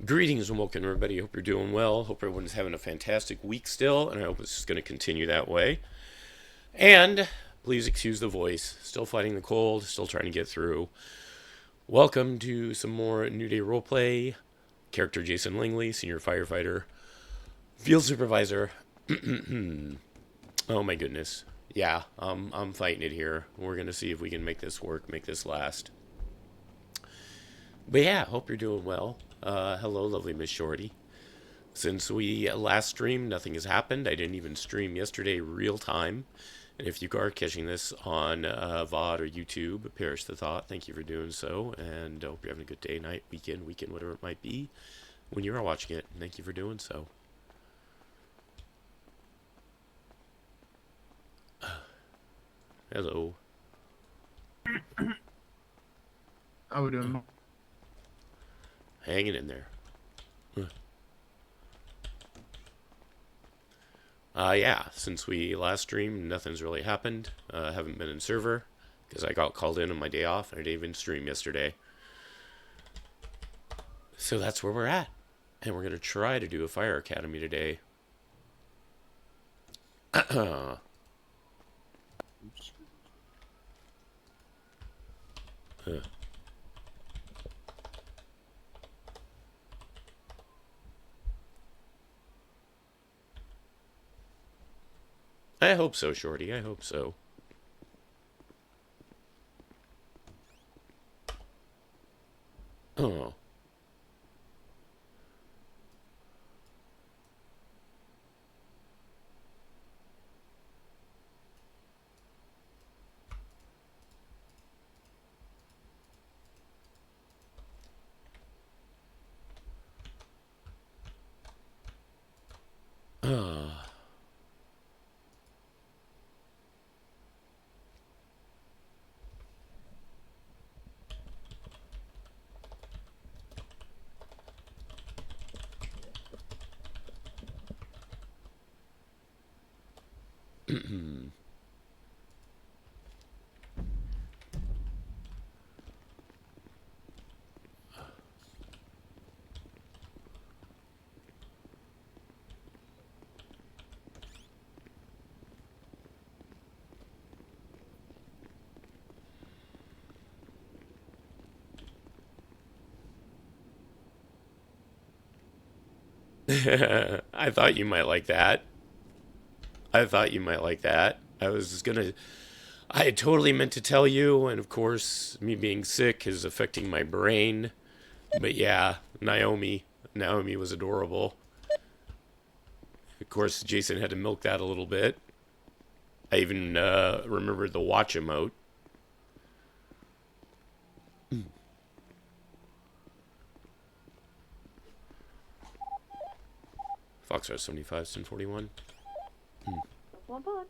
Greetings and welcome, everybody. Hope you're doing well. Hope everyone's having a fantastic week still, and I hope it's going to continue that way. And please excuse the voice. Still fighting the cold, still trying to get through. Welcome to some more New Day roleplay. Character Jason Langley, senior firefighter, field supervisor. Oh my goodness. Yeah, I'm fighting it here. We're going to see if we can make this work, make this last. But yeah, hope you're doing well. Hello, lovely Miss Shorty. Since we last streamed, nothing has happened. I didn't even stream yesterday real time. And if you are catching this on VOD or YouTube, perish the thought. Thank you for doing so. And I hope you're having a good day, night, weekend, whatever it might be when you are watching it. Thank you for doing so. Hello. How we doing? Hanging in there. Yeah, since we last streamed, nothing's really happened. Haven't been in server, because I got called in on my day off, and I didn't even stream yesterday. So that's where we're at. And we're going to try to do a Fire Academy today. I hope so, Shorty. I hope so. Oh. I thought you might like that. I thought you might like that. I had totally meant to tell you, and of course, me being sick is affecting my brain. But yeah, Naomi was adorable. Of course, Jason had to milk that a little bit. I even remembered the watch emote. Foxtrot 75, Sin 41. One pod.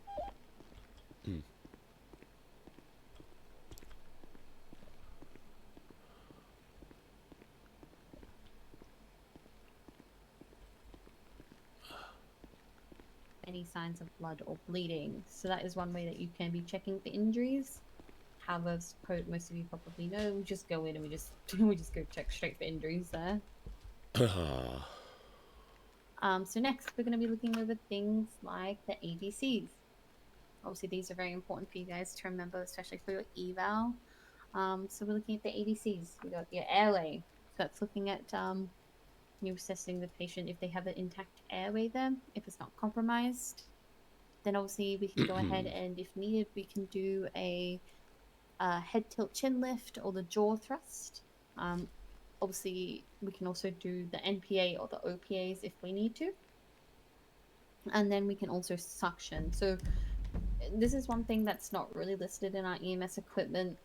Any signs of blood or bleeding. So that is one way that you can be checking for injuries. However, as most of you probably know, we just go in and we just go check straight for injuries there. So next we're going to be looking over things like the ABCs. Obviously, these are very important for you guys to remember, especially for your eval. So we're looking at the ABCs. We got your airway. So that's looking at you assessing the patient if they have an intact airway there, if it's not compromised. Then obviously we can go ahead and, if needed, we can do a head tilt chin lift or the jaw thrust. Obviously, we can also do the NPA or the OPAs if we need to. And then we can also suction. So this is one thing that's not really listed in our EMS equipment,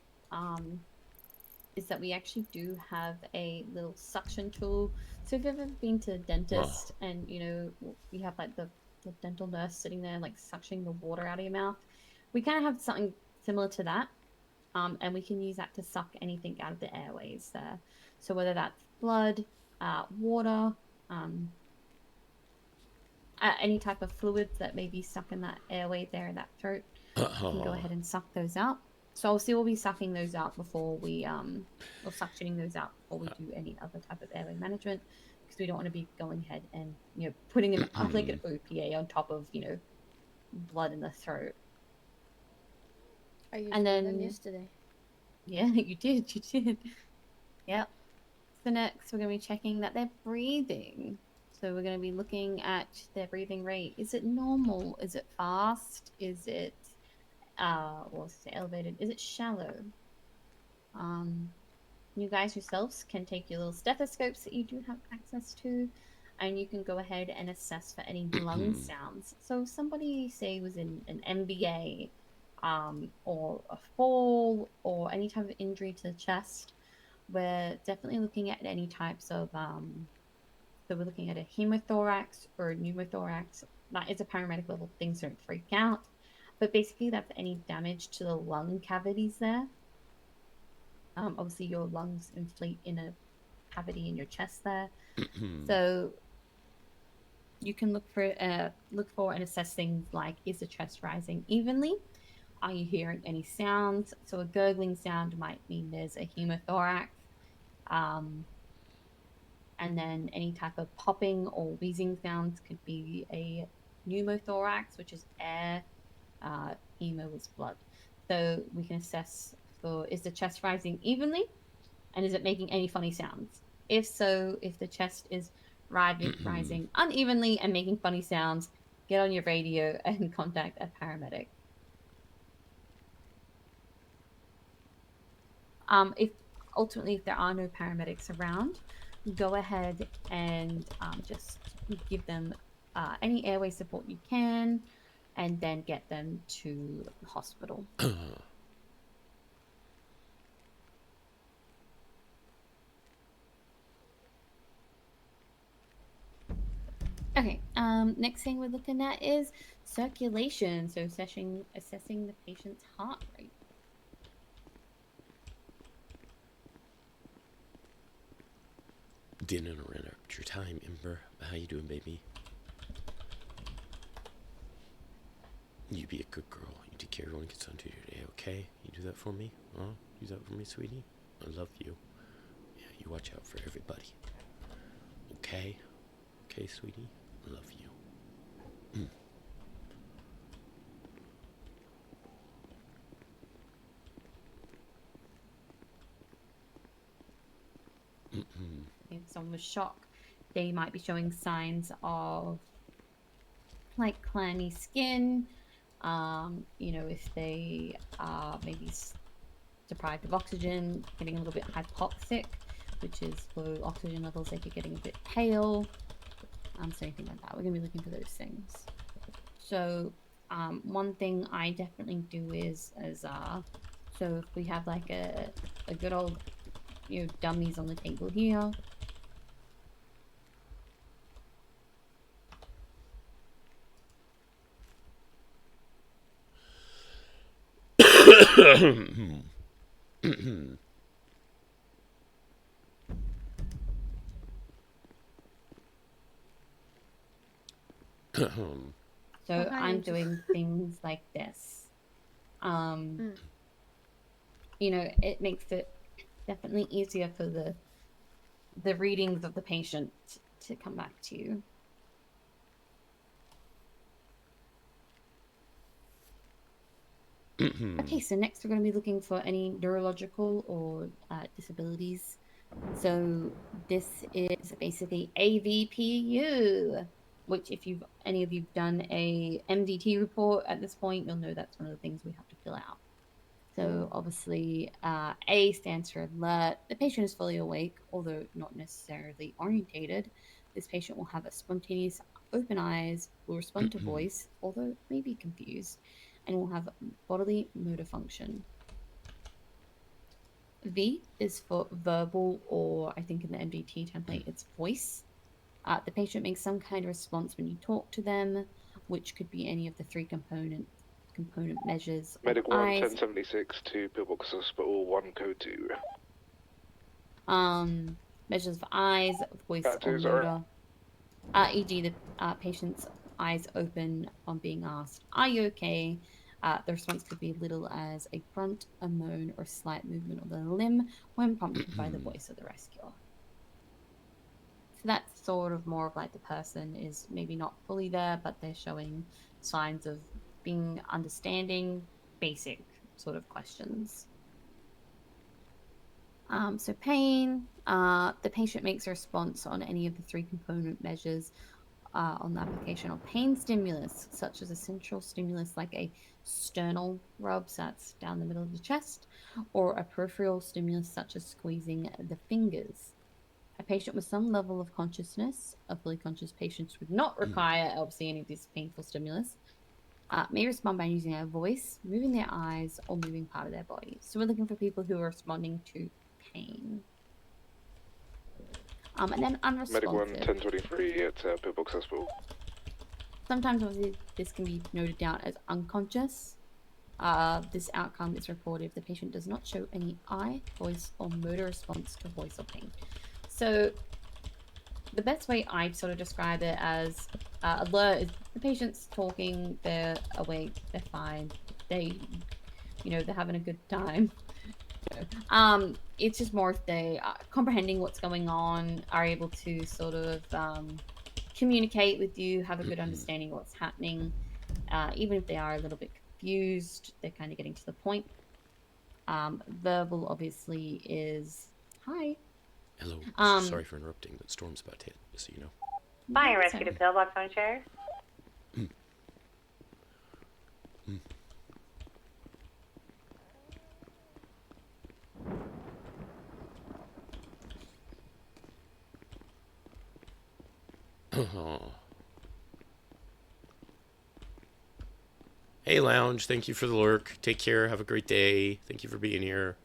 is that we actually do have a little suction tool. So if you've ever been to a dentist and, you know, you have like the dental nurse sitting there like suctioning the water out of your mouth, we kind of have something similar to that. And we can use that to suck anything out of the airways there. So whether that's blood, water, any type of fluids that may be stuck in that airway there in that throat, we can go ahead and suck those out. So obviously we'll be sucking those out before we, or suctioning those out before we do any other type of airway management. because we don't want to be going ahead and putting an like an OPA on top of blood in the throat. I used And them then yesterday. yeah, you did. Yep. So next we're going to be checking that they're breathing. So we're going to be looking at their breathing rate. Is it normal? Is it fast? Is it elevated? Is it shallow? You guys yourselves can take your little stethoscopes that you do have access to, and you can go ahead and assess for any lung sounds. So if somebody, say, was in an MBA, or a fall, or any type of injury to the chest, we're definitely looking at any types of so we're looking at a hemothorax or a pneumothorax. That is a paramedic level. Things don't freak out, but basically that's any damage to the lung cavities there. Obviously your lungs inflate in a cavity in your chest there, so you can look for and assess things like, is the chest rising evenly? Are you hearing any sounds? So a gurgling sound might mean there's a hemothorax. And then any type of popping or wheezing sounds could be a pneumothorax, which is air. Hemo is blood. So we can assess for, is the chest rising evenly, and is it making any funny sounds? If so, if the chest is rising unevenly and making funny sounds, get on your radio and contact a paramedic. If there are no paramedics around, go ahead and just give them any airway support you can, and then get them to the hospital. Okay, next thing we're looking at is circulation. So assessing the patient's heart rate. Didn't interrupt your time, Ember. How you doing, baby? You be a good girl. You take care of everyone gets onto your day, okay? You do that for me? Huh? Do that for me, sweetie? I love you. Yeah, you watch out for everybody. Okay? Okay, sweetie? I love you. If someone was shocked, they might be showing signs of like clammy skin. If they are maybe deprived of oxygen, getting a little bit hypoxic, which is low oxygen levels, they could getting a bit pale. So anything like that, we're gonna be looking for those things. So one thing I definitely do is so if we have like a good old dummies on the table here. So I'm doing things like this. It makes it definitely easier for the readings of the patient to come back to you. Okay, so next we're going to be looking for any neurological or disabilities. So this is basically AVPU, which if any of you've done a MDT report at this point, you'll know that's one of the things we have to fill out. So obviously, A stands for alert. The patient is fully awake, although not necessarily orientated. This patient will have a spontaneous open eyes, will respond to voice, although may be confused, and will have bodily motor function. V is for verbal, or I think in the MDT template, it's voice. The patient makes some kind of response when you talk to them, which could be any of the three component measures. Medical 1, 1076 to Pillbox Hospital 1 code 2. Measures for eyes, voice, or motor. E.g. the patient's eyes open on being asked, "Are you okay?" The response could be little as a grunt, a moan, or slight movement of the limb when prompted by the voice of the rescuer. So that's sort of more of like the person is maybe not fully there, but they're showing signs of being understanding basic sort of questions. So pain, the patient makes a response on any of the 3 component measures on the application of pain stimulus, such as a central stimulus like a sternal rub, so that's down the middle of the chest, or a peripheral stimulus such as squeezing the fingers. A patient with some level of consciousness, a fully conscious patient would not require obviously any of this painful stimulus, may respond by using their voice, moving their eyes, or moving part of their body. So we're looking for people who are responding to pain. And then unresponsive. Medic 1, 1023 at Pillbox Hospital. Sometimes obviously this can be noted down as unconscious. This outcome is reported if the patient does not show any eye, voice, or motor response to voice or pain. So the best way I sort of describe it as alert is the patient's talking, they're awake, they're fine, they're having a good time. It's just more if they are comprehending what's going on, are able to sort of communicate with you, have a good understanding of what's happening. Even if they are a little bit confused, they're kind of getting to the point. Verbal obviously is hi. Hello. Sorry for interrupting, but storm's about to hit, just so you know. Fire rescue to Pillbox on chair. Hey, Lounge. Thank you for the lurk. Take care. Have a great day. Thank you for being here.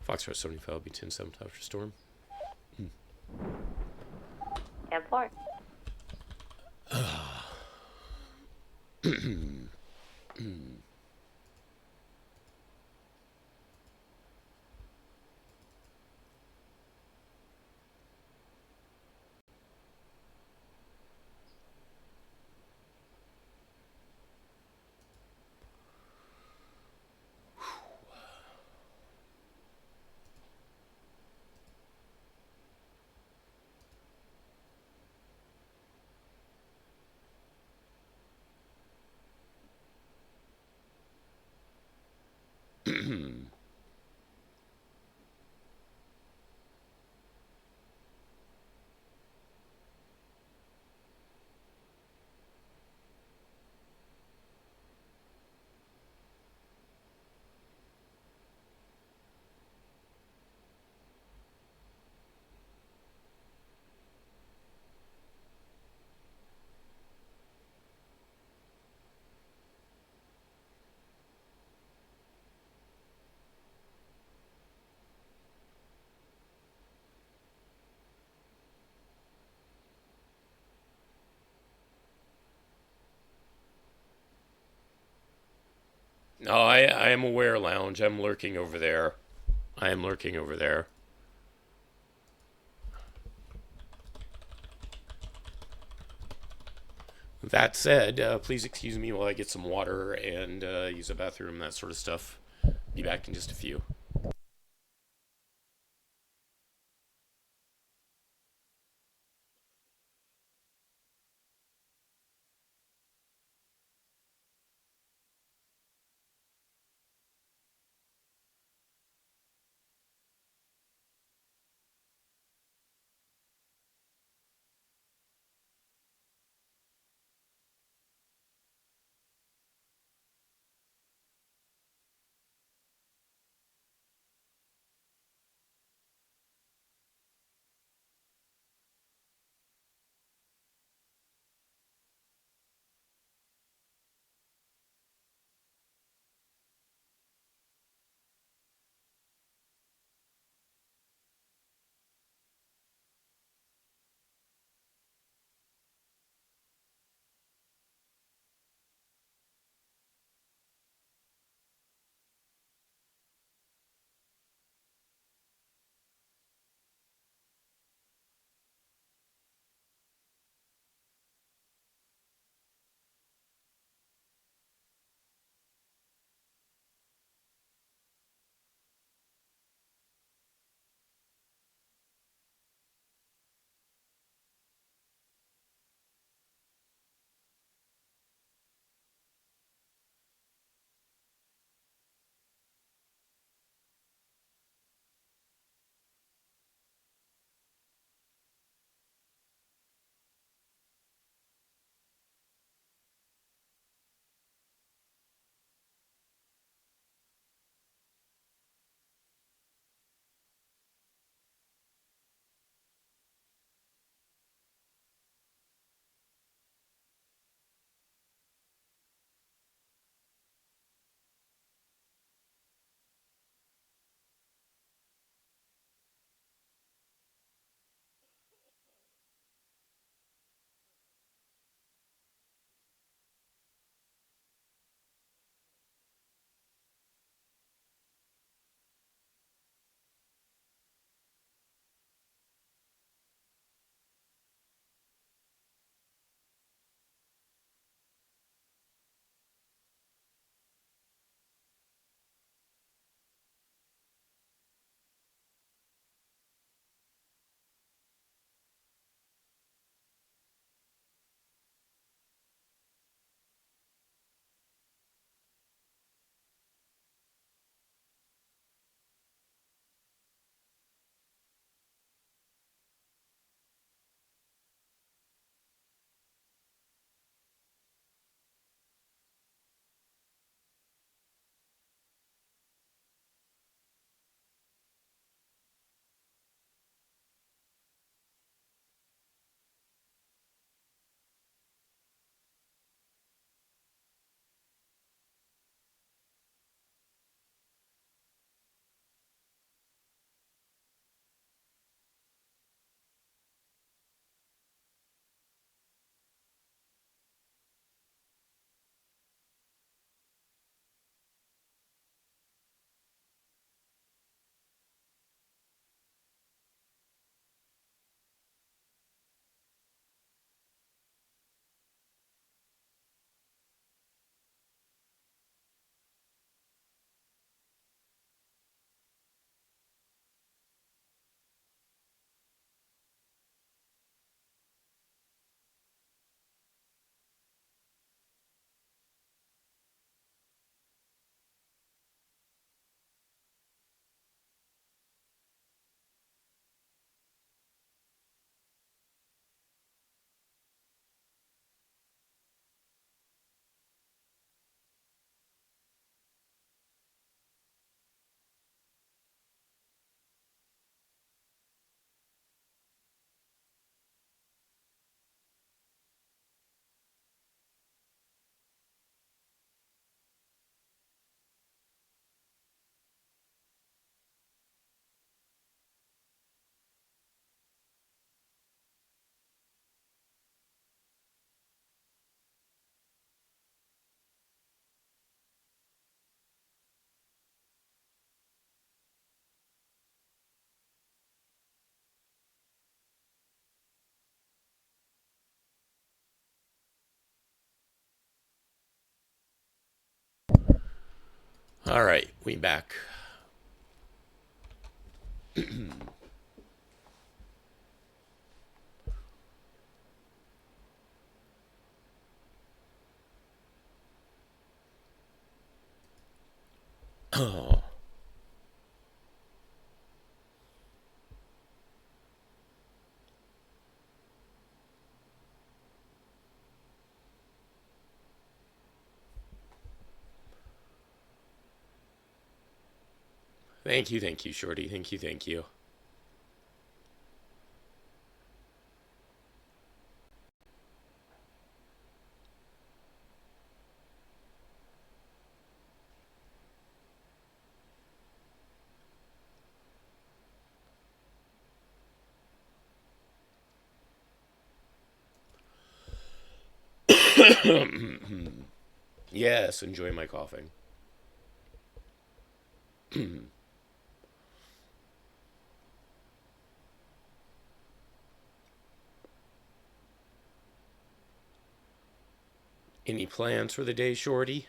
Foxtrot 75 will be 10-7 after storm. 10-4. No, I am aware, Lounge. I'm lurking over there. I am lurking over there. That said, please excuse me while I get some water and use a bathroom, that sort of stuff. Be back in just a few. All right, we back. Oh. Thank you, Shorty. Thank you. Yes, enjoy my coughing. Any plans for the day, Shorty?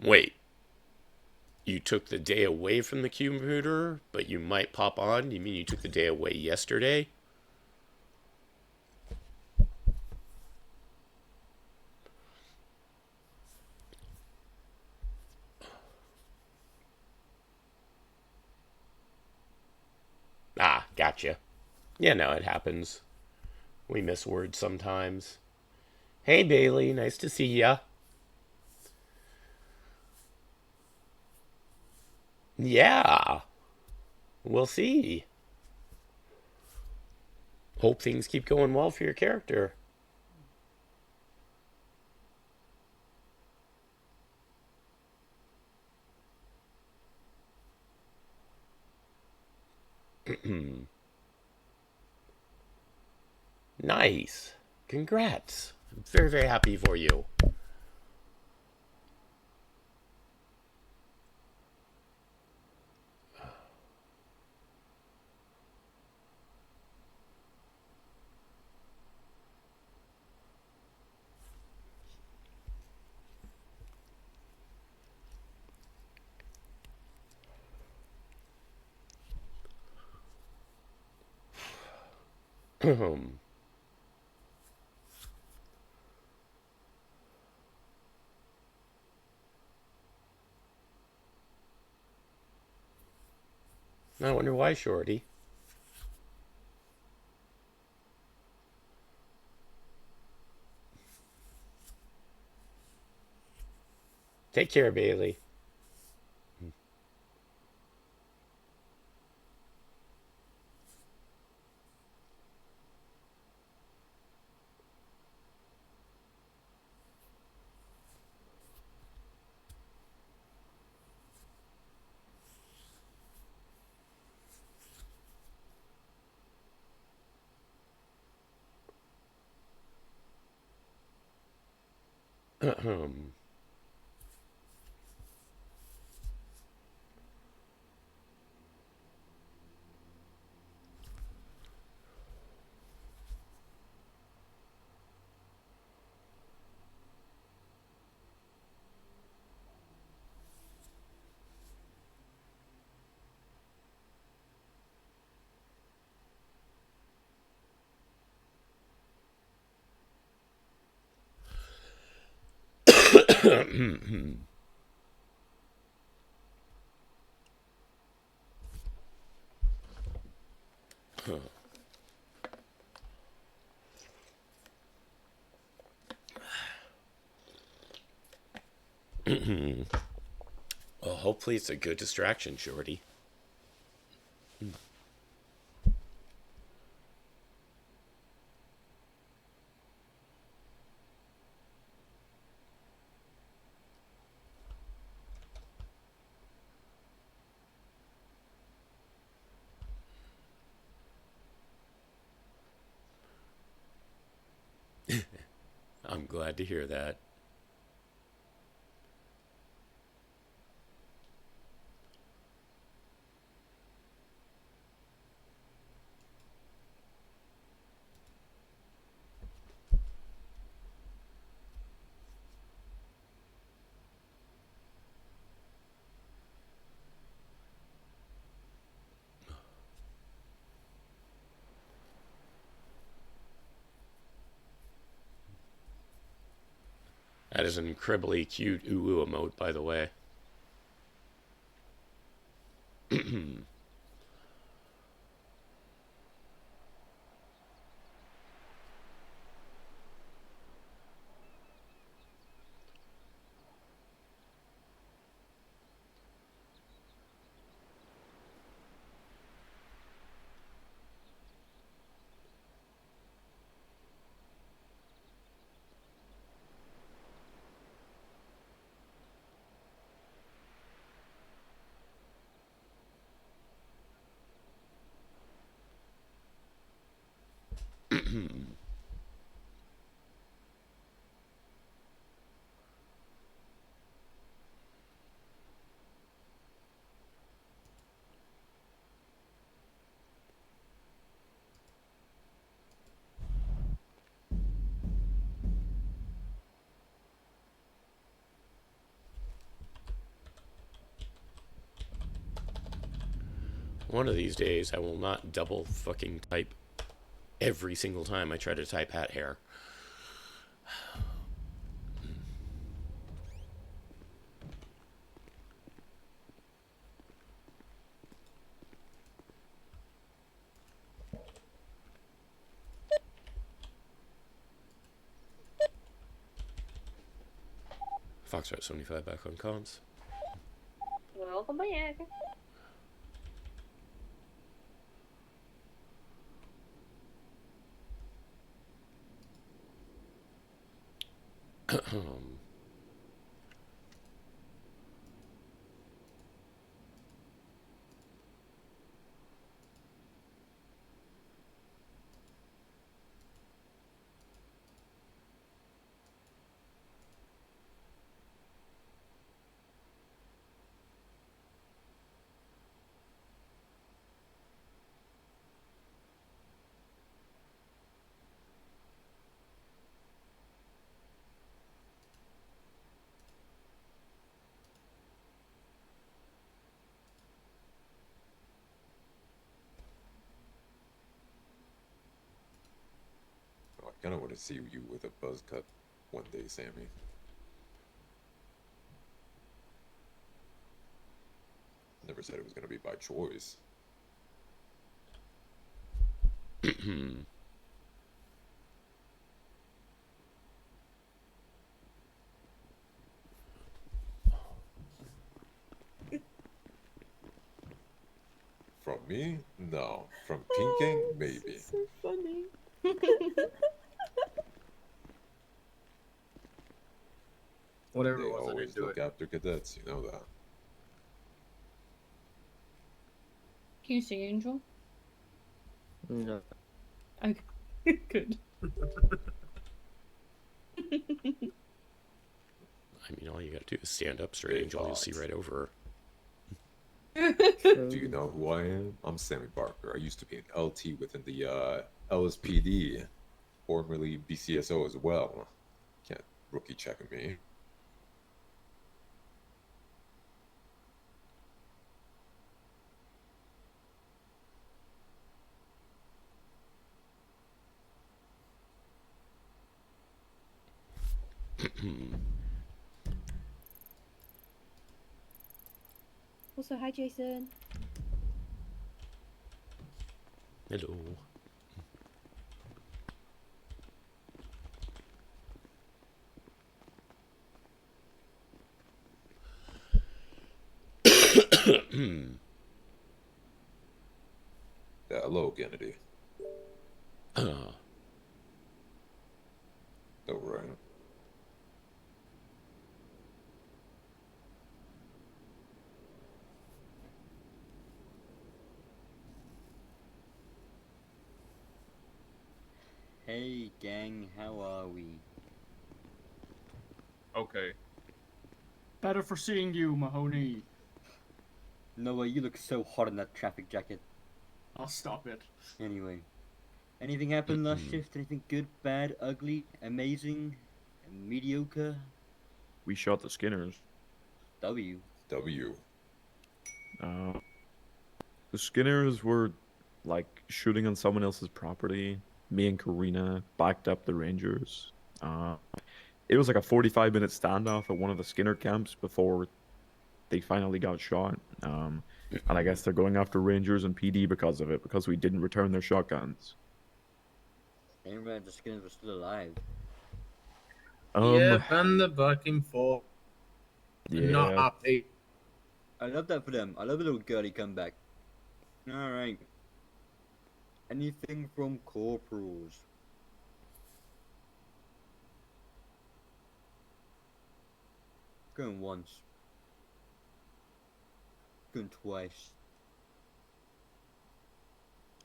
Wait, you took the day away from the computer, but you might pop on? You mean you took the day away yesterday? Ah, gotcha. Yeah, no, it happens. We miss words sometimes. Hey, Bailey, nice to see ya. Yeah, we'll see. Hope things keep going well for your character. Nice. Congrats. I'm very happy for you. I wonder why, Shorty. Take care, Bailey. Well, hopefully it's a good distraction, Shorty. I'm glad to hear that. That is an incredibly cute ooh emote, by the way. One of these days, I will not double fucking type every single time I try to type hat hair. Foxtrot 75 back on comms. Welcome back. I kind of want to see you with a buzz cut one day, Sammy. Never said it was going to be by choice. From me? No. From Pinking? Maybe. So funny. Whatever They it was, I always didn't do look it. after cadets, you know that. Can you see Angel? No. Okay, good. I mean, all you gotta do is stand up straight, Angel. You'll see right over Do you know who I am? I'm Sammy Barker. I used to be an LT within the LSPD, formerly BCSO as well. Can't rookie checking me. Also, hi, Jason. Hello. Yeah, hello, Kennedy. Uh, All right. Hey, gang, how are we? Okay. Better for seeing you, Mahoney. Noah, you look so hot in that traffic jacket. I'll stop it. Anyway, anything happened last shift? Anything good, bad, ugly, amazing, mediocre? We shot the Skinners. W. W. The Skinners were like shooting on someone else's property. Me and Karina backed up the Rangers. It was like a 45-minute standoff at one of the Skinner camps before they finally got shot. And I guess they're going after Rangers and PD because of it, because we didn't return their shotguns. I didn't realize the Skinners were still alive. Yeah, and the back and forth. yeah. Not happy. I love that for them. I love a little girly comeback. Alright. Anything from corporals? Going once. Going twice.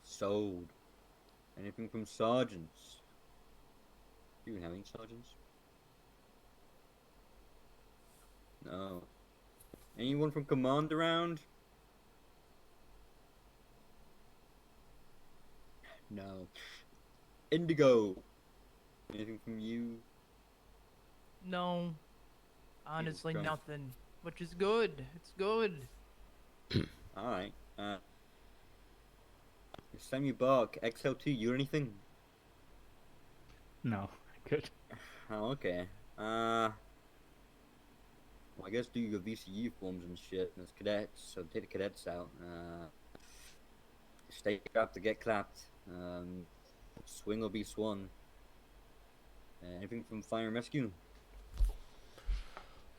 Sold. Anything from sergeants? Do you even have any sergeants? No. Anyone from command around? No. Indigo. Anything from you? No. Honestly, drunk. nothing. Which is good. It's good. Alright. Sammy Bark, XL2, you or anything? No, good. Oh, okay. Well, I guess do your VCU forms and shit. There's cadets, so take the cadets out. Stay strapped to get clapped. Swing or be swung. Anything from fire and rescue?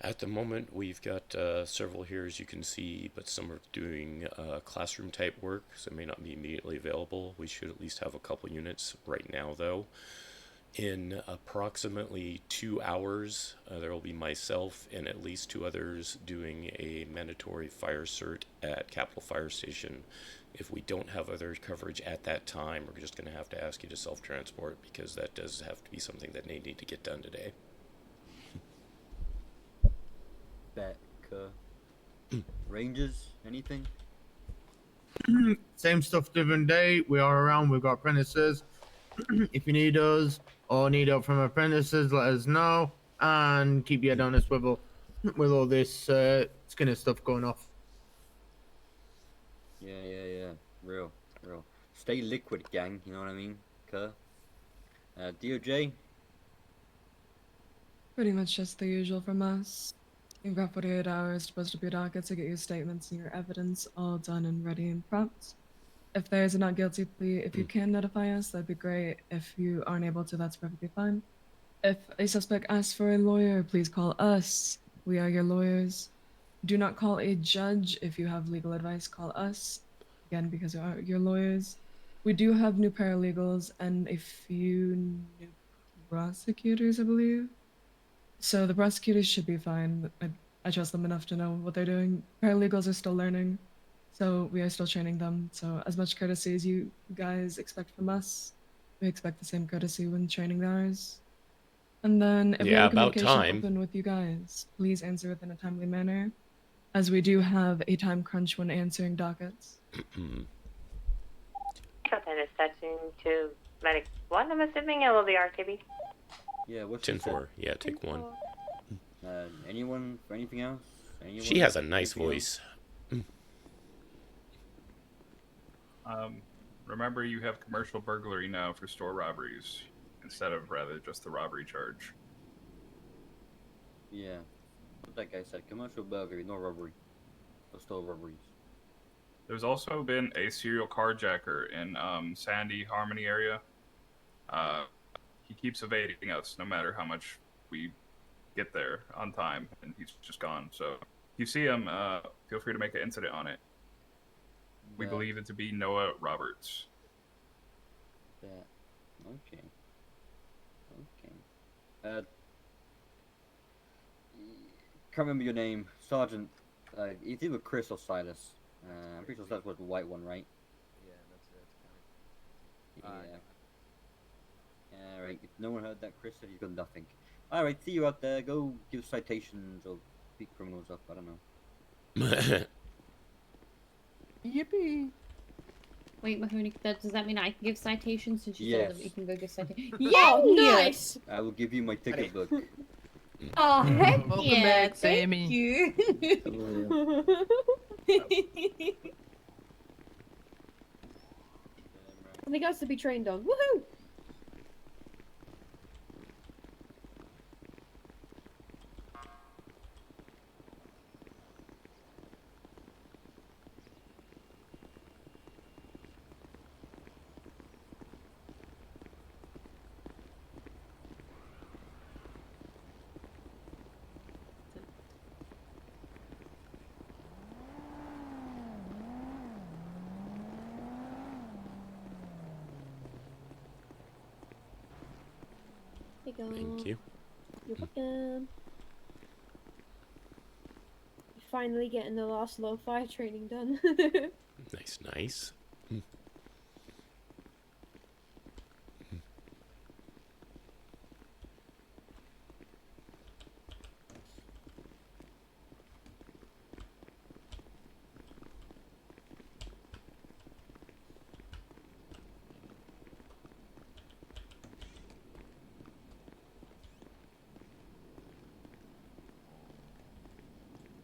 At the moment, we've got several here, as you can see, but some are doing classroom type work, so it may not be immediately available. We should at least have a couple units right now, though. In approximately 2 hours, there will be myself and at least 2 others doing a mandatory fire cert at Capitol Fire Station. If we don't have other coverage at that time, we're just going to have to ask you to self-transport, because that does have to be something that they need to get done today. Becca. Rangers? Anything? Same stuff, different day. We are around. We've got apprentices. If you need us or need help from apprentices, let us know. And keep your head on a swivel with all this Skinner stuff going off. Yeah. Real. Stay liquid, gang. You know what I mean? DOJ? Pretty much just the usual from us. You've got 48 hours to post up your docket to get your statements and your evidence all done and ready and prepped. If there's a not guilty plea, if you can notify us, that'd be great. If you aren't able to, that's perfectly fine. If a suspect asks for a lawyer, please call us. We are your lawyers. Do not call a judge. If you have legal advice, call us. Again, because we are your lawyers. We do have new paralegals and a few new prosecutors, I believe. So the prosecutors should be fine. I trust them enough to know what they're doing. Paralegals are still learning, so we are still training them. So as much courtesy as you guys expect from us, we expect the same courtesy when training theirs. And then if we have communication open with you guys, please answer within a timely manner, as we do have a time crunch when answering dockets. Captain is touching to medic 1, I'm assuming it will be RTB. Yeah, what's 10-4. Yeah, take 1. Anyone for anything else? She has a nice voice. Remember, you have commercial burglary now for store robberies instead of rather just the robbery charge. Yeah. What that guy said, commercial burglary, no robbery. of store robberies. There's also been a serial carjacker in Sandy Harmony area. He keeps evading us no matter how much we get there on time, and he's just gone. So if you see him, feel free to make an incident on it. We believe it to be Noah Roberts. Okay. Can't remember your name, Sergeant. It's either Chris or Silas. I'm pretty sure Silas was the white one, right? Yeah, that's it. Yeah. Alright, if no one heard that, Chris said he's got nothing. Alright, see you out there. Go give citations or beat criminals up. I don't know. Yippee! Wait, Mahoney, does that mean I can give citations since you said that we can go give citations? Yeah, nice! I will give you my ticket book. Oh, heck Welcome yeah, back, thank Sammy. you. Something else to be trained on. Woohoo! Thank you. You're welcome. Finally getting the last low fire training done. Nice.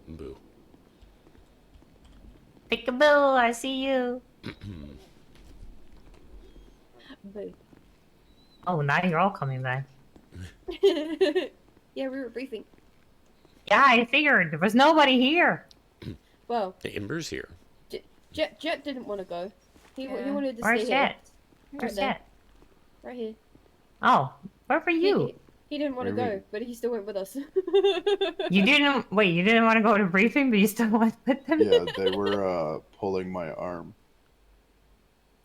Boo. Peekaboo, I see you. Boo. Oh, now you're all coming back. Yeah, we were briefing. Yeah, I figured. There was nobody here. Well, Amber's here. Jet didn't want to go. He Yeah. wanted to Where's stay here. Jet? Where's Right there. Jet? Right here. Oh, where were you? He didn't want to Where were go, you? but he still went with us. You didn't wait. You didn't want to go to briefing, but you still went with them. Yeah, they were pulling my arm.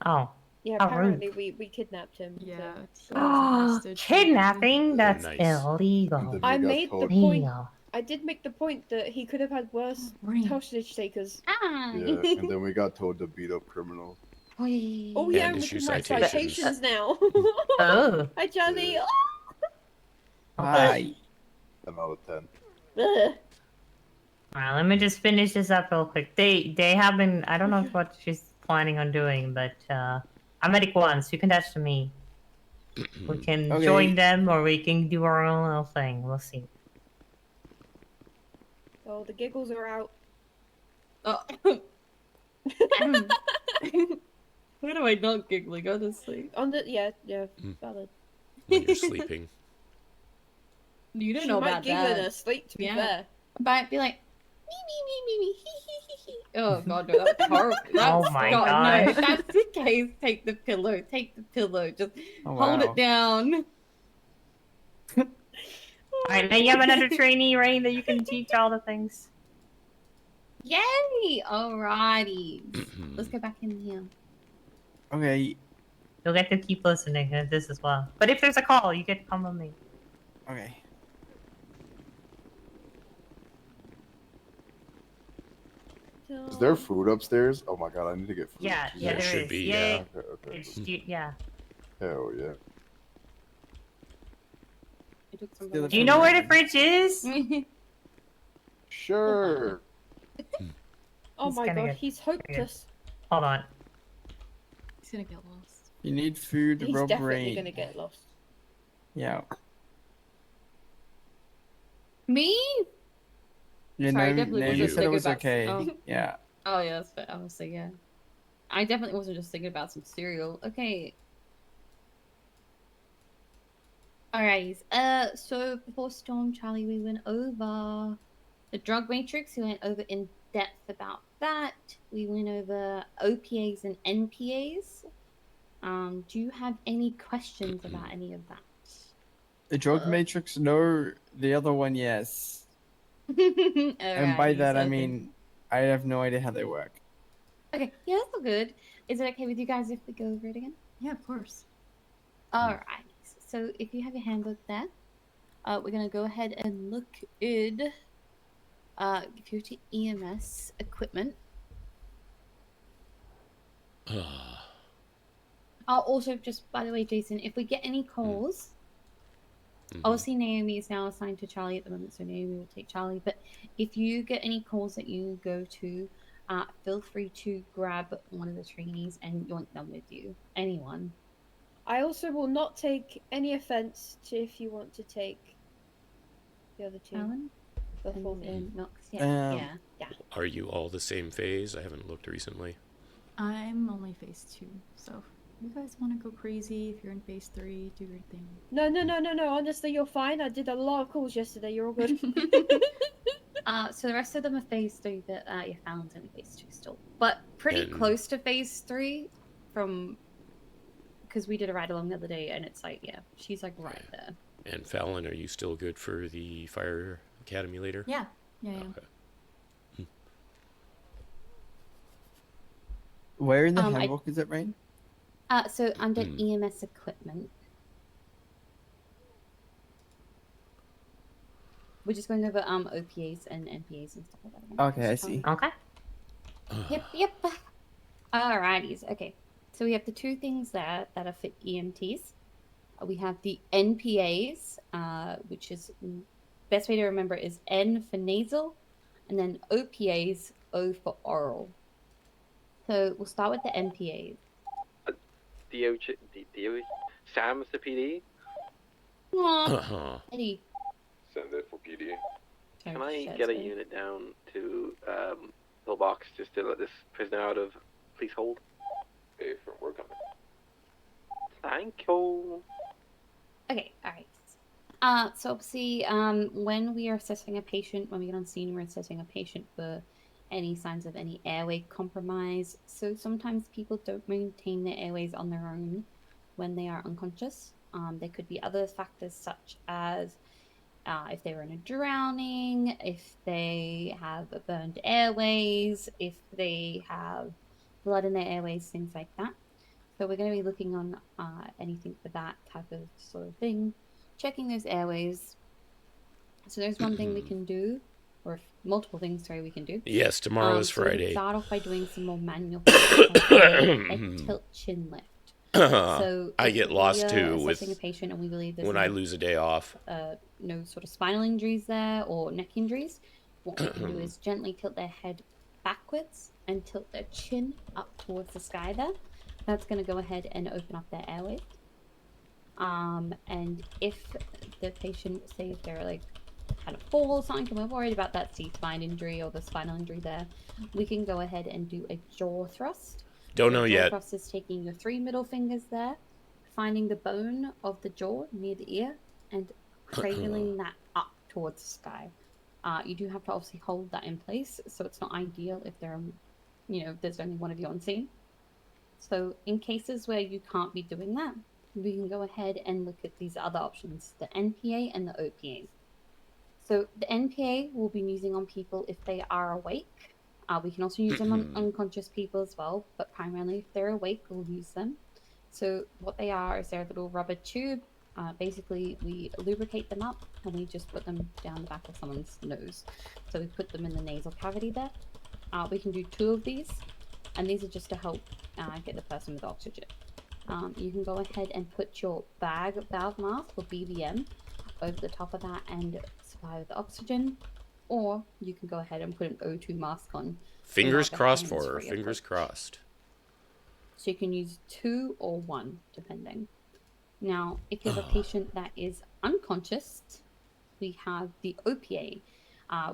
Oh. Yeah, How apparently we kidnapped him. Yeah. Oh, kidnapping? That's Nice. illegal. And then I we got made the told- point. Illegal. I did make the point that he could have had worse hostage takers. Ah. Yeah, and then we got told to beat up criminals. Oh And yeah, we issue can write citations. citations now. Oh. Hi, Charlie. Hi. 10 out of 10. Ugh. Alright, let me just finish this up real quick. They have been. I don't know what she's planning on doing, but I'm medic one, so you can touch to me. We can Okay. join them, or we can do our own little thing. We'll see. Oh, the giggles are out. Oh. Why do I not giggling, honestly? On the yeah, Mm. valid. When you're sleeping. You don't She know might about giggle in that. her sleep, to be Yeah. fair. But be like, Oh god, no, that's horrible. That's, my god, gosh. no, if that's the case, take the pillow, just Oh, hold wow. it down. Alright, now you have another trainee, Rain, that you can teach all the things. yay! Alrighty. Let's go back in here. Okay, You'll get to keep listening to this as well. But if there's a call, you get to come with me. okay. Is there food upstairs? Oh my god, I need to get food. Yeah, yeah, there should is. be, Yeah. yeah. Okay, okay. It's, yeah. Hell yeah. I took some Still Do you know where the fridge is? Sure. Oh He's my gonna god, get- he's hopeless. Hold on. He's gonna get lost. You need food, He's rob definitely rain. gonna get lost. Yeah. Me? You Sorry, I know, definitely Naomi wasn't said it was thinking okay. about- Yeah. Oh yeah, that's fair. Honestly, yeah. I definitely wasn't just thinking about some cereal. Okay. Alright. So before Storm Charlie, we went over the drug matrix. We went over in depth about that. We went over OPAs and NPAs. Do you have any questions about any of that? The drug matrix, no. The other one, yes. And by Alrighty, that, I so mean, I have no idea how they work. okay, yeah, that's all good. Is it okay with you guys if we go over it again? Yeah, of course. Alright, so if you have your handbook there, we're gonna go ahead and look at if you to EMS equipment. Also, just by the way, Jason, if we get any calls, obviously Naomi is now assigned to Charlie at the moment, so Naomi will take Charlie. But if you get any calls that you go to, feel free to grab one of the trainees and yoink them with you. Anyone. I also will not take any offense to if you want to take the other two Fallon? before me. And Knox, yeah. Are you all the same phase? I haven't looked recently. I'm only phase 2, so if you guys want to go crazy, if you're in phase 3, do your thing. No. Honestly, you're fine. I did a lot of calls yesterday. You're all good. So the rest of them are phase 3, but yeah, Fallon's only phase 2 still. But pretty close to phase 3 from... Because we did a ride along the other day, and it's like, yeah, she's like right there. And Fallon, are you still good for the Fire Academy later? Yeah. Okay. Where in the handbook is it, Rain? So under EMS equipment. We're just going over OPAs and NPAs and stuff like that again. Okay, I see. Okay. Yep. Alrighties. Okay. So we have the two things there that are for EMTs. We have the NPAs, which is best way to remember is N for nasal, and then OPAs, O for oral. So we'll start with the NPAs. Sam's the PD? Eddie. Send it for PD. Can I get a unit down to pillbox just to let this prisoner out of police hold? Hey, from we're coming. Thank you. Okay, alright. So obviously, when we are assessing a patient, when we get on scene, we're assessing a patient for any signs of any airway compromise. So sometimes people don't maintain their airways on their own when they are unconscious. There could be other factors such as if they were in a drowning, if they have burned airways, if they have blood in their airways, things like that. So we're going to be looking on anything for that type of sort of thing, checking those airways. So there's one thing we can do, or multiple things, sorry, we can do. Yes, tomorrow is So Friday. we start off by doing some more manual a tilt chin lift. So I get lost too with assessing a patient and we believe there's when I lose a day off. no sort of spinal injuries there or neck injuries. What we can do is gently tilt their head backwards and tilt their chin up towards the sky there. That's going to go ahead and open up their airway. And if the patient, say if they're like had a fall or something and we're worried about that C-spine injury or the spinal injury there, we can go ahead and do a jaw thrust. Don't know yet. Jaw thrust is taking your 3 middle fingers there, finding the bone of the jaw near the ear and cradling that up towards the sky. You do have to obviously hold that in place, so it's not ideal if there are, there's only one of you on scene. So in cases where you can't be doing that, we can go ahead and look at these other options, the NPA and the OPA. So the NPA we'll be using on people if they are awake. We can also use them on unconscious people as well, but primarily if they're awake, we'll use them. So what they are is they're a little rubber tube. Basically, we lubricate them up and we just put them down the back of someone's nose. So we put them in the nasal cavity there. We can do 2 of these, and these are just to help get the person with oxygen. You can go ahead and put your bag valve mask or BVM over the top of that and supply with oxygen, or you can go ahead and put an O2 mask on. Fingers crossed for her. Fingers crossed. So you can use 2 or 1, depending. Now, if you have a patient that is unconscious, we have the OPA.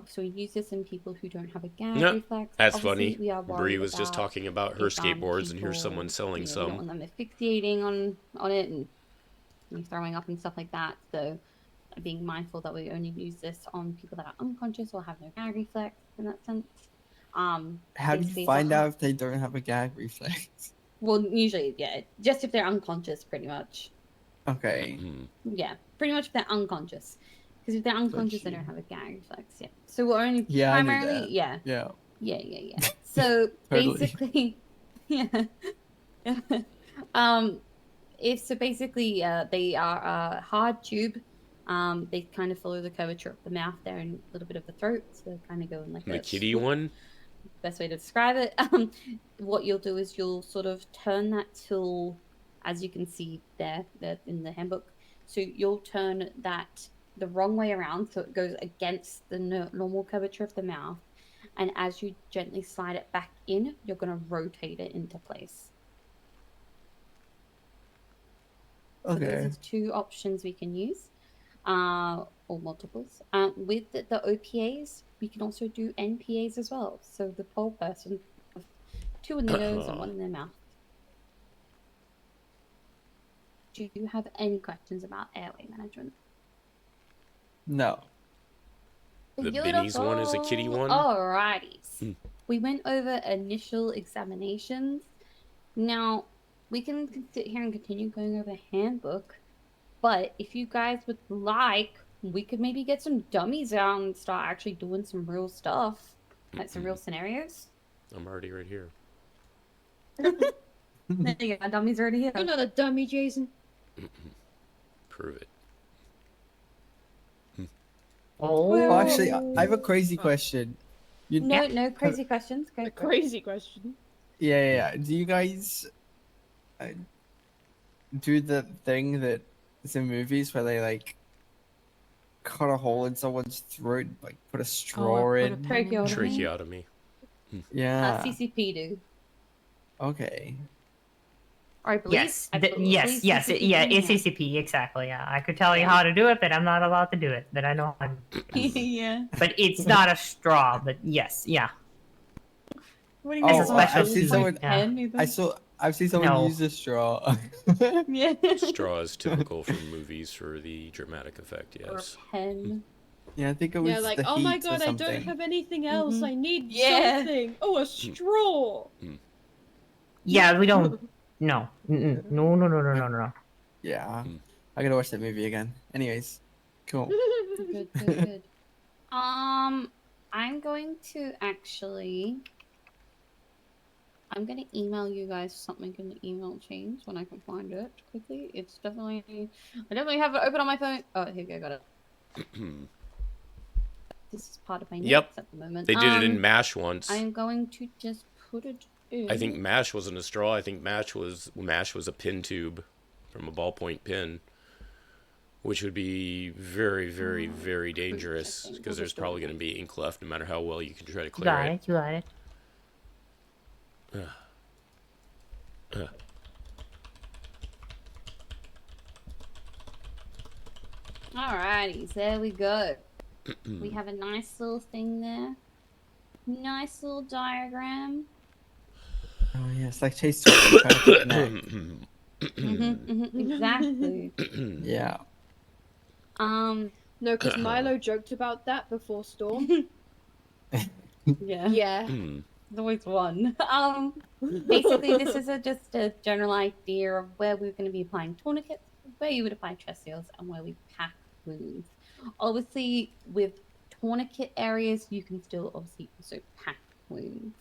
So we use this in people who don't have a gag reflex. That's Obviously, funny. Bree was just talking about her skateboards, and here's someone selling You some. don't want them asphyxiating on it and throwing up and stuff like that. So being mindful that we only use this on people that are unconscious or have no gag reflex in that sense. How do basically you it's a find hard- out if they don't have a gag reflex? Well, usually, yeah, just if they're unconscious, pretty much. Okay. Yeah, pretty much if they're unconscious. Because if they're unconscious, they you. don't have a gag reflex. Yeah. So we're only Yeah, I knew primarily, that. yeah. Yeah. Yeah. So Totally. basically, yeah. Basically, they are a hard tube. They kind of follow the curvature of the mouth there and a little bit of the throat. So they kind of go in like The a kitty swoop. one? Best way to describe it. What you'll do is you'll sort of turn that tool, as you can see there in the handbook. So you'll turn that the wrong way around, so it goes against the normal curvature of the mouth. And as you gently slide it back in, you're going to rotate it into place. So those Okay. are two options we can use, or multiples. With the OPAs, we can also do NPAs as well. So the pole person, with 2 in their nose and 1 in their mouth. Do you have any questions about airway management? No. The Binnie's one is a kitty one? Alrighties. We went over initial examinations. Now, we can sit here and continue going over handbook, but if you guys would like, we could maybe get some dummies out and start actually doing some real stuff, like some real scenarios. I'm already right here. There you go, dummies already here. You're not a dummy, Jason. Prove it. Oh, actually, I have a crazy question. No crazy questions. Go for it. Crazy question. Yeah. Do you guys do the thing that is in movies where they like cut a hole in someone's throat, like put a straw in? Tracheotomy. Yeah. CCP do. Okay. Or I believe. Yes, it's CCP, exactly. Yeah, I could tell you how to do it, but I'm not allowed to do it. But I know how to. Yeah. But it's not a straw. But yes, yeah. What do you It's mean? a special I've seen someone. yeah. I've seen someone No. use a straw. Yeah. Straw is typical from movies for the dramatic effect, yes. Pen. Yeah, I think it was Yeah, like, the oh my heat or god, I don't something. have anything else. I need Yeah. something. Oh, a straw. Yeah, we don't. No. No. Yeah. I gotta watch that movie again. Anyways, cool. Good. I'm going to actually. I'm gonna email you guys something in the email chain when I can find it quickly. It's definitely. I definitely have it open on my phone. Oh, here we go. Got it. This is part of my notes Yep. at the moment. They did it in MASH once. I'm going to just put it in. I think MASH wasn't a straw. I think MASH was a pin tube from a ballpoint pin, which would be very, very, very dangerous because there's probably going to be ink left no matter how well you can try to clear it. You got it. Alrighty, there we go. We have a nice little thing there. Nice little diagram. Oh yeah, it's like Chase trying to connect. Exactly. Yeah. No, because Milo joked about that before Storm. Yeah. Yeah. There's always one. Basically, this is just a general idea of where we're going to be applying tourniquets, where you would apply chest seals, and where we pack wounds. Obviously, with tourniquet areas, you can still obviously also pack wounds.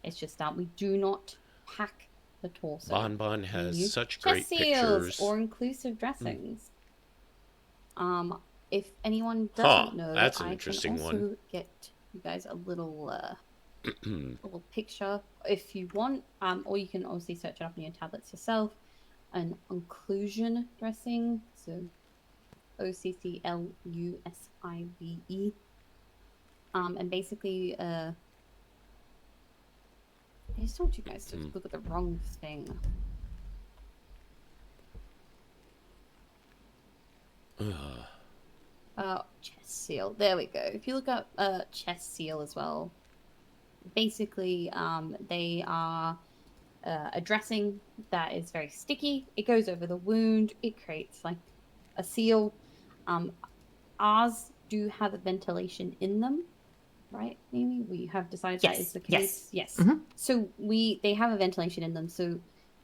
It's just that we do not pack the torso. Bonbon has Use such chest great seals pictures. or inclusive dressings. If anyone doesn't know, that's an I interesting can also one. get you guys a little little picture if you want, or you can obviously search it up on your tablets yourself. An occlusion dressing, so OCCLUSIVE, and basically, I just told you guys to look at the wrong thing. Chest seal. There we go. If you look up chest seal as well, basically, they are a dressing that is very sticky. It goes over the wound. It creates like a seal. Ours do have a ventilation in them, right, Naomi? We have decided Yes, that is the yes. case. Yes. Mhm. So they have a ventilation in them. So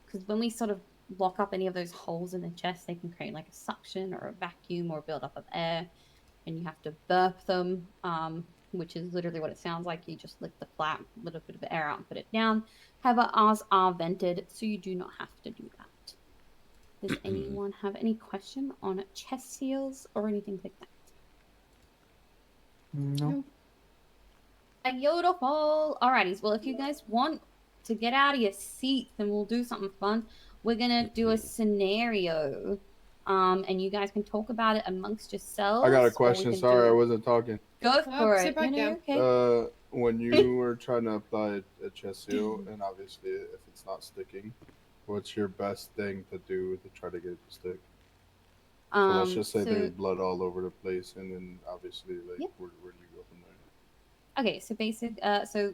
because when we sort of block up any of those holes in the chest, they can create like a suction or a vacuum or build up of air, and you have to burp them, which is literally what it sounds like. You just lick the flap, little bit of air out, and put it down. However, ours are vented, so you do not have to do that. Does anyone have any question on chest seals or anything like that? No. Beautiful. Alrighties. Well, if you guys want to get out of your seats, then we'll do something fun. We're gonna do a scenario, and you guys can talk about it amongst yourselves. I got or a we question. can Sorry, do- I wasn't talking. Go for sit it. back No, down. you're okay. When you were trying to apply a chest seal, and obviously if it's not sticking, what's your best thing to do to try to get it to stick? So let's just say so- there's blood all over the place, and then obviously, like, Yep. where do you go from there? Okay, so so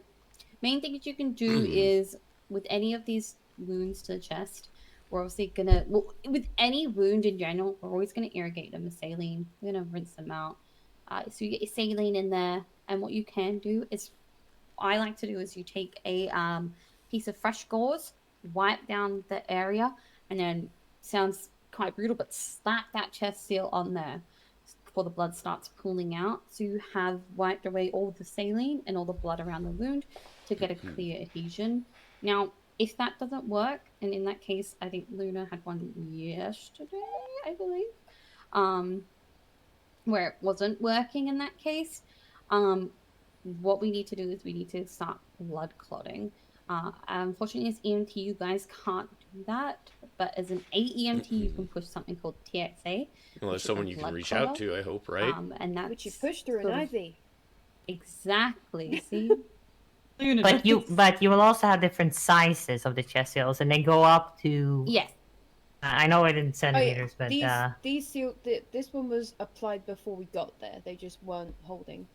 main thing that you can do is with any of these wounds to the chest, we're obviously gonna, well, with any wound in general, we're always gonna irrigate them with saline. We're gonna rinse them out. So you get your saline in there, and what you can do is, I like to do is you take a piece of fresh gauze, wipe down the area, and then sounds quite brutal, but slap that chest seal on there before the blood starts pooling out. So you have wiped away all the saline and all the blood around the wound to get a clear adhesion. Now, if that doesn't work, and in that case, I think Luna had one yesterday, I believe, where it wasn't working in that case, what we need to do is we need to start blood clotting. Unfortunately, as EMT, you guys can't do that, but as an AEMT, you can push something called TXA. Well, there's which is a someone you can blood reach clot. out to, I hope, right? And that's Which you push through an sort of- IV. Exactly. See. But you will also have different sizes of the chest seals, and they go up to. Yes. I know it in centimeters, but these seal. This one was applied before we got there. They just weren't holding.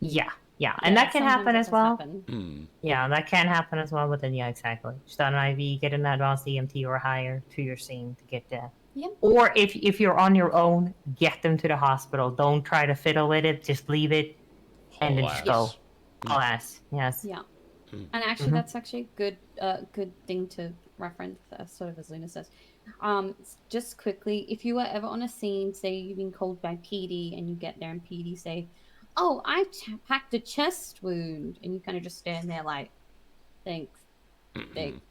yeah, and that can happen as well. Hmm. Yeah, that can happen as well. But then, yeah, exactly. Start an IV, get an advanced EMT or higher to your scene to get there. Yep. Or if you're on your own, get them to the hospital. Don't try to fiddle with it. Just leave it, and then just go. Alas, yes. Yeah. And actually, that's actually a good thing to reference, sort of as Luna says. Just quickly, if you were ever on a scene, say you've been called by PD, and you get there and PD say, "Oh, I packed a chest wound," and you kind of just stand there like, "Thanks,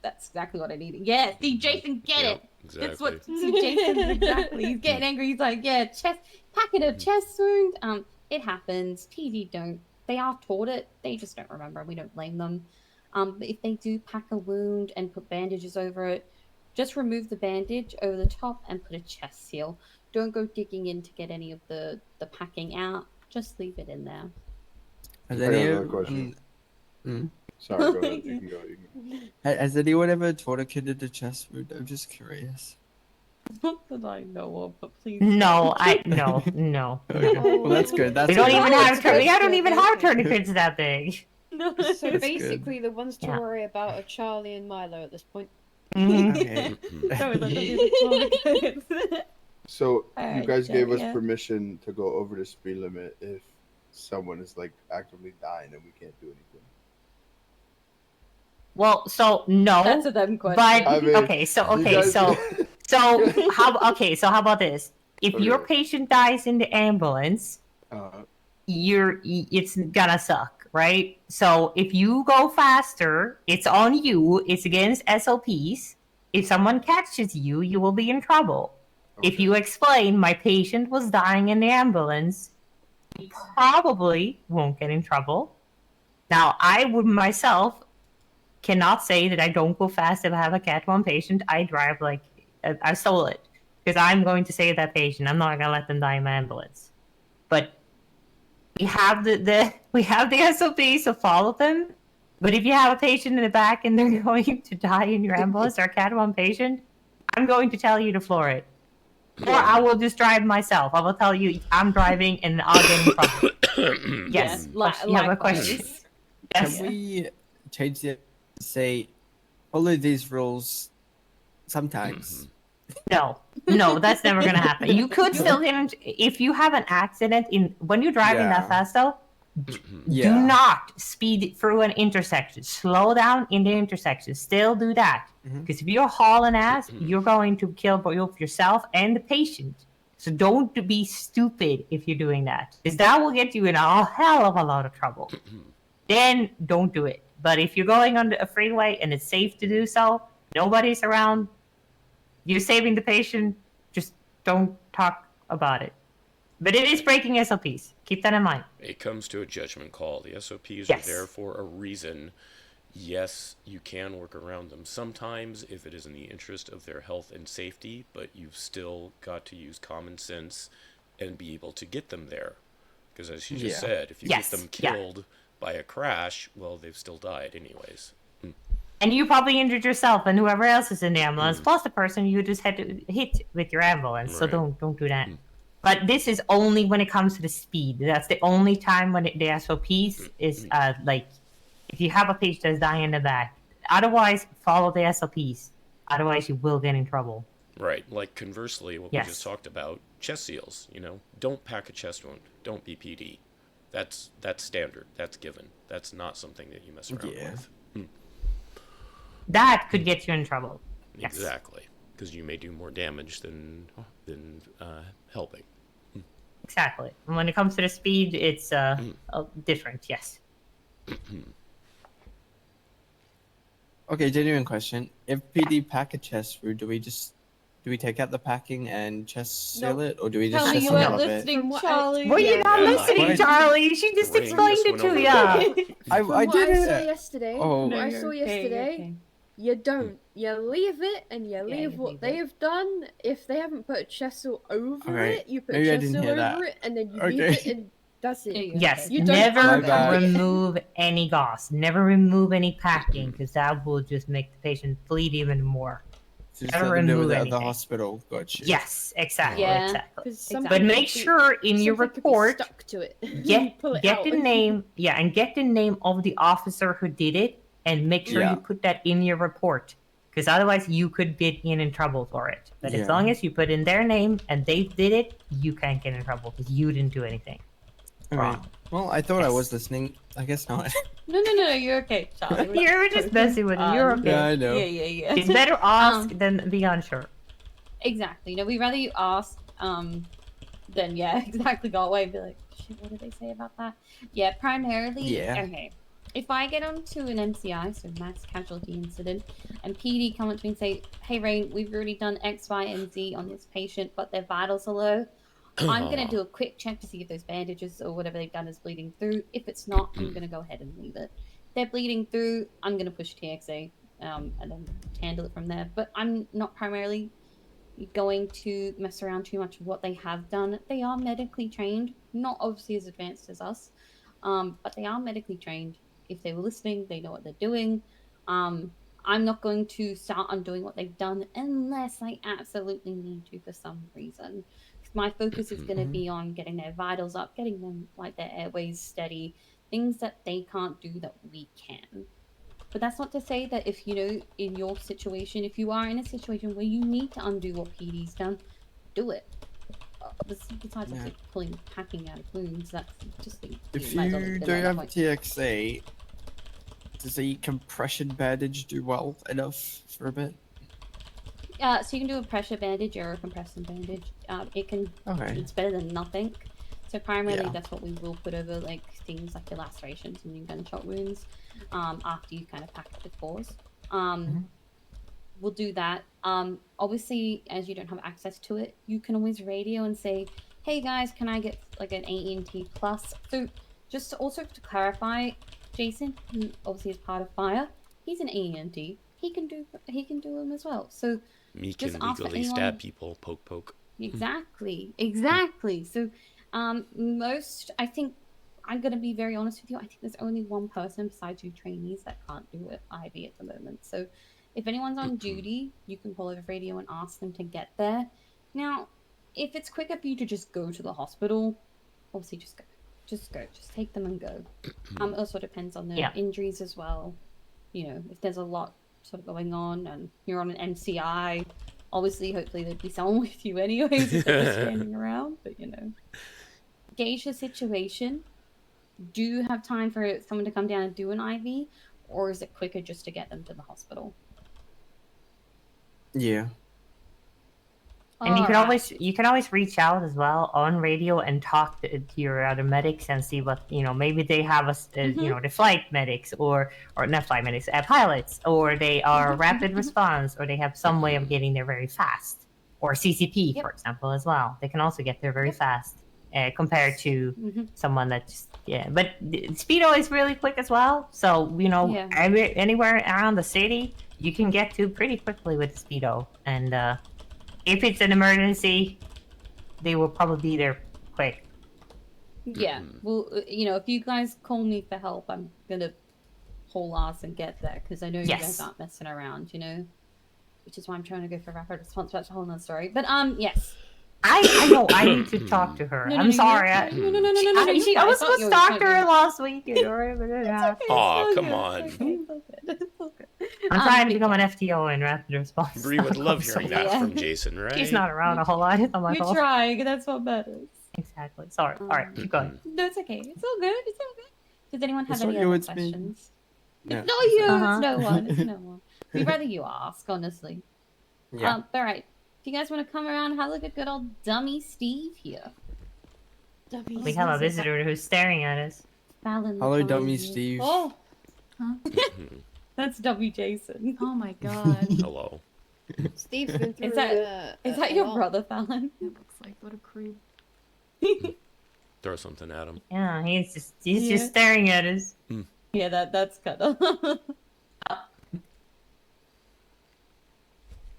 that's exactly what I needed." Yeah, see, Jason, get it. That's what see, Jason exactly. He's getting angry. He's like, "Yeah, packing a chest wound." It happens. PD don't. They are taught it. They just don't remember. We don't blame them. But if they do pack a wound and put bandages over it, just remove the bandage over the top and put a chest seal. Don't go digging in to get any of the packing out. Just leave it in there. Has I got any another question. Sorry, go ahead. You can go. You can go. Has anyone ever tourniqueted a chest wound? I'm just curious. Not that I know of, but please. No, no. Well, that's good. That's we don't good. even have good. I don't even have tourniquets that big. No. So That's basically, the ones to Yeah. worry about are Charlie and Milo at this point. Okay. So you Alright, guys so, gave us yeah. permission to go over the speed limit if someone is like actively dying and we can't do anything. Well, so no. That's a dumb question. But I mean, okay, so you okay, guys- so how about this? If your Okay. patient dies in the ambulance, it's gonna suck, right? So if you go faster, it's on you. It's against SOPs. If someone catches you, you will be in trouble. If you explain my patient was dying in the ambulance, you probably won't get in trouble. Now, I would myself cannot say that I don't go fast if I have a Cat 1 patient. I drive like I stole it because I'm going to save that patient. I'm not gonna let them die in my ambulance. But we have we have the SOPs, so follow them. But if you have a patient in the back and they're going to die in your ambulance or a Cat 1 patient, I'm going to tell you to floor it. Or I will just drive myself. I will tell you I'm driving and I'll get in trouble. Yes. You have a question? Yes. Can we change it to say follow these rules sometimes? No, that's never gonna happen. You could still get in, if you have an accident when you're driving Yeah. that fast though. Do not speed through an intersection. Slow down in the intersection. Still do that. Because if you're hauling ass, you're going to kill both yourself and the patient. So don't be stupid if you're doing that. Because that will get you in a hell of a lot of trouble. Then don't do it. But if you're going on a freeway and it's safe to do so, nobody's around, you're saving the patient, just don't talk about it. But it is breaking SOPs. Keep that in mind. It comes to a judgment call. The SOPs Yes. are there for a reason. Yes, you can work around them sometimes if it is in the interest of their health and safety, but you've still got to use common sense and be able to get them there. Because as you just said, if you get them killed by a crash, well, they've still died anyways. And you probably injured yourself and whoever else is in the ambulance, plus the person you just had to hit with your ambulance. So don't do that. But this is only when it comes to the speed. That's the only time when the SOPs is like, if you have a patient that's dying in the back. Otherwise, follow the SOPs. Otherwise, you will get in trouble. Right. Like conversely, what we just talked about, chest seals. Don't pack a chest wound. Don't be PD. That's standard. That's given. That's not something that you mess around with. That could get you in trouble. Yes. Exactly. Because you may do more damage than helping. Exactly. And when it comes to the speed, it's different. Yes. Okay, genuine question. If PD pack a chest wound, do we take out the packing and chest seal it, or do we just Tell me chest you seal weren't it? listening, Charlie. Well, you're not listening, Charlie. She just explained it to you. I What I did saw it. yesterday. Oh. What No, I you're saw okay, yesterday. You don't. You leave it, and you leave what they have done. If they haven't put a chest seal over Okay, it, you put maybe I a chest didn't seal hear over that. it, and then you leave it, and that's it. Yes. You don't Never unpack it. remove any gauze. Never remove any packing, because that will just make the patient bleed even more. So just Never let them do remove it at anything. the hospital. Got you. Yes, exactly. Yeah, Exactly. 'cause some But make people- sure in some your people could be report stuck to it. Pull it get out. the name, and get the name of the officer who did it, and make sure Yeah. you put that in your report, because otherwise you could get in trouble for it. But Yeah. as long as you put in their name and they did it, you can't get in trouble because you didn't do anything. All right. Well, I thought I was listening. I guess not. No, you're okay, Charlie. You're just messing with it. You're okay. Yeah, I know. Yeah. It's better ask than be unsure. Exactly. We'd rather you ask, than exactly go away and be like, shit, what did they say about that? Yeah, primarily. Yeah. Okay. If I get onto an MCI, so mass casualty incident, and PD come up to me and say, hey, Rain, we've already done X, Y, and Z on this patient, but their vitals are low. I'm going to do a quick check to see if those bandages or whatever they've done is bleeding through. If it's not, I'm going to go ahead and leave it. If they're bleeding through, I'm going to push TXA and then handle it from there. But I'm not primarily going to mess around too much with what they have done. They are medically trained, not obviously as advanced as us, but they are medically trained. If they were listening, they know what they're doing. I'm not going to start undoing what they've done unless I absolutely need to for some reason. My focus is going to be on getting their vitals up, getting them like their airways steady, things that they can't do that we can. But that's not to say that if in your situation, if you are in a situation where you need to undo what PD's done, do it. Besides like packing out of wounds, that's just If might as well you leave it don't at that have point. TXA, does a compression bandage do well enough for a bit? So you can do a pressure bandage or a compression bandage. It can. Okay. It's better than nothing. So primarily, Yeah. that's what we will put over like things like your lacerations and your gunshot wounds. After you kind of pack up the cause, we'll do that. Obviously, as you don't have access to it, you can always radio and say, "Hey guys, can I get like an AENT plus?" So just also to clarify, Jason, who obviously is part of Fire, he's an AENT. He can do them as well. So Me just can ask for legally anyone- stab people, poke. Exactly. So, most, I think, I'm going to be very honest with you, I think there's only one person besides you trainees that can't do it IV at the moment. So, if anyone's on duty, you can call over radio and ask them to get there. Now, if it's quicker for you to just go to the hospital, obviously just go. Just take them and go. It also depends on their injuries as well. If there's a lot sort of going on and you're on an MCI, obviously, hopefully there'd be someone with you anyways if they're just standing around. But gauge the situation. do you have time for someone to come down and do an IV, or is it quicker just to get them to the hospital? Yeah. And you Alright. can always reach out as well on radio and talk to your other medics and see what maybe they have the flight medics or not flight medics, pilots, or they are rapid response, or they have some way of getting there very fast, or CCP for example as well. They can also get there very fast compared to someone that just But Speedo is really quick as well, so anywhere around the city you can get to pretty quickly with Speedo, and if it's an emergency, they will probably be there quick. Yeah. Well, if you guys call me for help, I'm gonna haul ass and get there because I know you guys aren't messing around, which is why I'm trying to go for rapid response. That's a whole nother story. But yes. I know I need to talk to her. I'm sorry. No. I was supposed to talk to her last week. Oh, come on. I'm trying to become an FTO in rapid response. Bree would love hearing that from Jason, right? He's not around a whole lot. It's not my fault. You're trying. That's what matters. Exactly. Sorry. All right, keep going. No, it's okay. It's all good. It's all good. Does anyone have It's any not you, other it's me. questions? No. It's not you. It's no one. It's no one. We'd rather you ask, honestly. Yeah. All right. If you guys want to come around, have a look at good old dummy Steve here. We have a visitor who's staring at us. Fallon. Hello, dummy Steve. Oh. That's dummy Jason. Oh my god. Hello. Steve's been through Is that your brother, Fallon? It looks like what a creep. Throw something at him. Yeah, he's just staring at us. Yeah, that's kind of.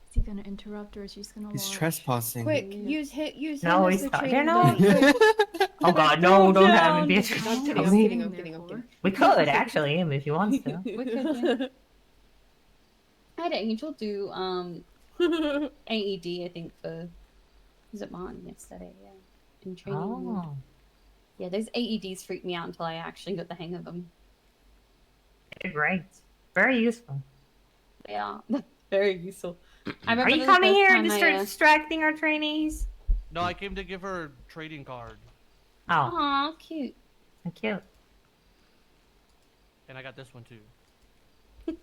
Is he gonna interrupt or is he just gonna He's watch? trespassing. Quick, use him No, as he's the not. training No. dummy. Oh god, no, don't have him be a I'm kidding. We could actually, him if he wants to. We could, yeah. I had Angel do AED, I think, for was it Martin yesterday, yeah. In training. Oh. Yeah, those AEDs freaked me out until I actually got the hang of them. They're great. Very useful. They are very useful. I Are remember you the coming first here time and I, start distracting our trainees? No, I came to give her a trading card. Oh. Aw, cute. Cute. And I got this one too.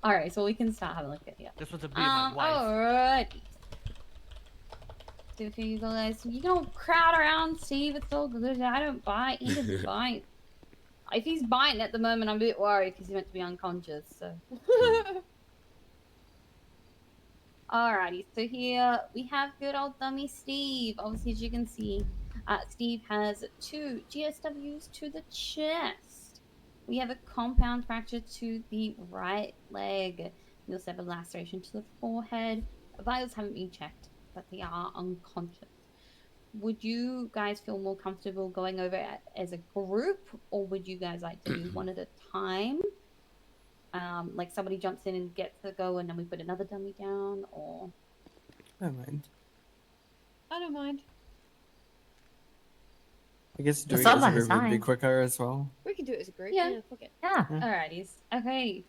Alright, so we can start having a look at it. This one's a bit of my wife. Alright. So for you guys, you don't crowd around Steve, it's all good. I don't bite, he doesn't bite. If he's biting at the moment, I'm a bit worried because he's meant to be unconscious, so. Alrighty, so here we have good old dummy Steve. Obviously, as you can see, Steve has 2 GSWs to the chest. We have a compound fracture to the right leg. We also have a laceration to the forehead. Vitals haven't been checked, but they are unconscious. Would you guys feel more comfortable going over it as a group, or would you guys like to do one at a time? Like somebody jumps in and gets the go, and then we put another dummy down, or? I don't mind. I don't mind. I guess doing it Some as a at a group would be time. quicker as well. We can do it as a group. Yeah. Yeah, fuck it. Yeah. Alrighties. Okay.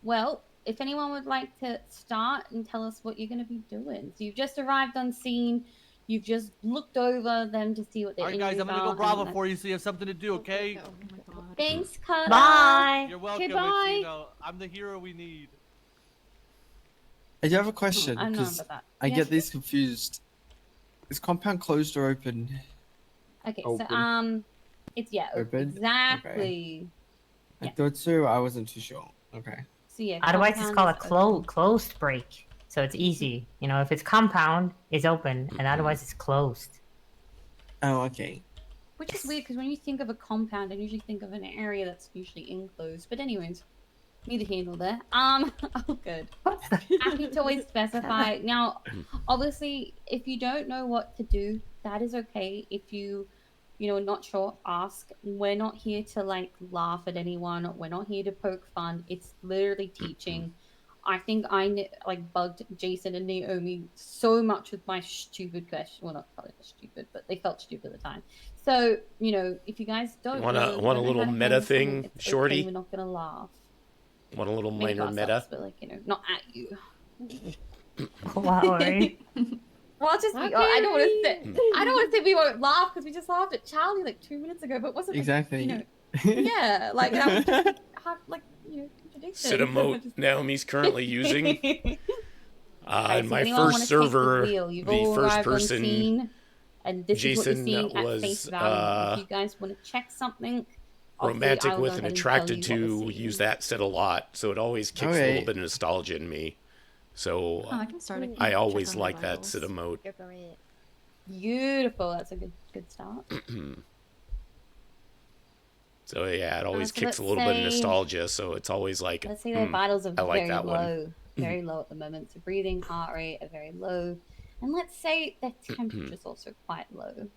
Well, if anyone would like to start and tell us what you're going to be doing. So you've just arrived on scene. You've just looked over them to see what their Alright guys, I'm gonna go injuries Bravo are, for you so you have something to do, okay? Oh my god. Thanks, Cutter. Bye. You're welcome, Okay, bye. Luchino. I'm the hero we need. I do have a question I don't know because about that. I Yes. get these confused. Is compound closed or open? Okay, Open. so it's Open? exactly. I thought so. I wasn't too sure. Okay. So yeah. Otherwise, it's called a compound is closed break. So it's easy. If it's compound, it's open, and otherwise it's closed. Oh, okay. Which is weird because when you think of a compound, I usually think of an area that's usually enclosed. But anyways, neither here nor there. Oh, good. Happy to always specify. Now, obviously, if you don't know what to do, that is okay. If you not sure, ask. We're not here to laugh at anyone. We're not here to poke fun. It's literally teaching. I think I bugged Jason and Naomi so much with my stupid question. Well, not probably stupid, but they felt stupid at the time. So if you guys don't Want know, a don't know little how to meta handle something, thing, it's Shorty? Okay, we're not gonna laugh. Want a little Maybe minor ourselves, meta? but not at you. Wow, right? Well, just Okay. I don't want to say we won't laugh because we just laughed at Charlie 2 minutes ago, but wasn't Exactly. Yeah, like that would just have like contradiction. Cinemote Naomi's currently using. Alright, And so my anyone wanna first take the server, wheel? You've the all first arrived on person, scene, and this is what Jason you're seeing at face was value. If you guys want to check something, obviously, romantic I will with go and ahead attracted tell you what to we're seeing. use that set a lot, so it always kicks a Okay. little bit of nostalgia in me. So Oh, I can start. I check always on my like that vitals. Cinemote. Beautiful. That's a good start. So yeah, it always so kicks a let's little bit of say- nostalgia. So it's always like, Let's say their vitals are I like very that one. low, very low at the moment. So breathing, heart rate are very low, and let's say their temperature's also quite low.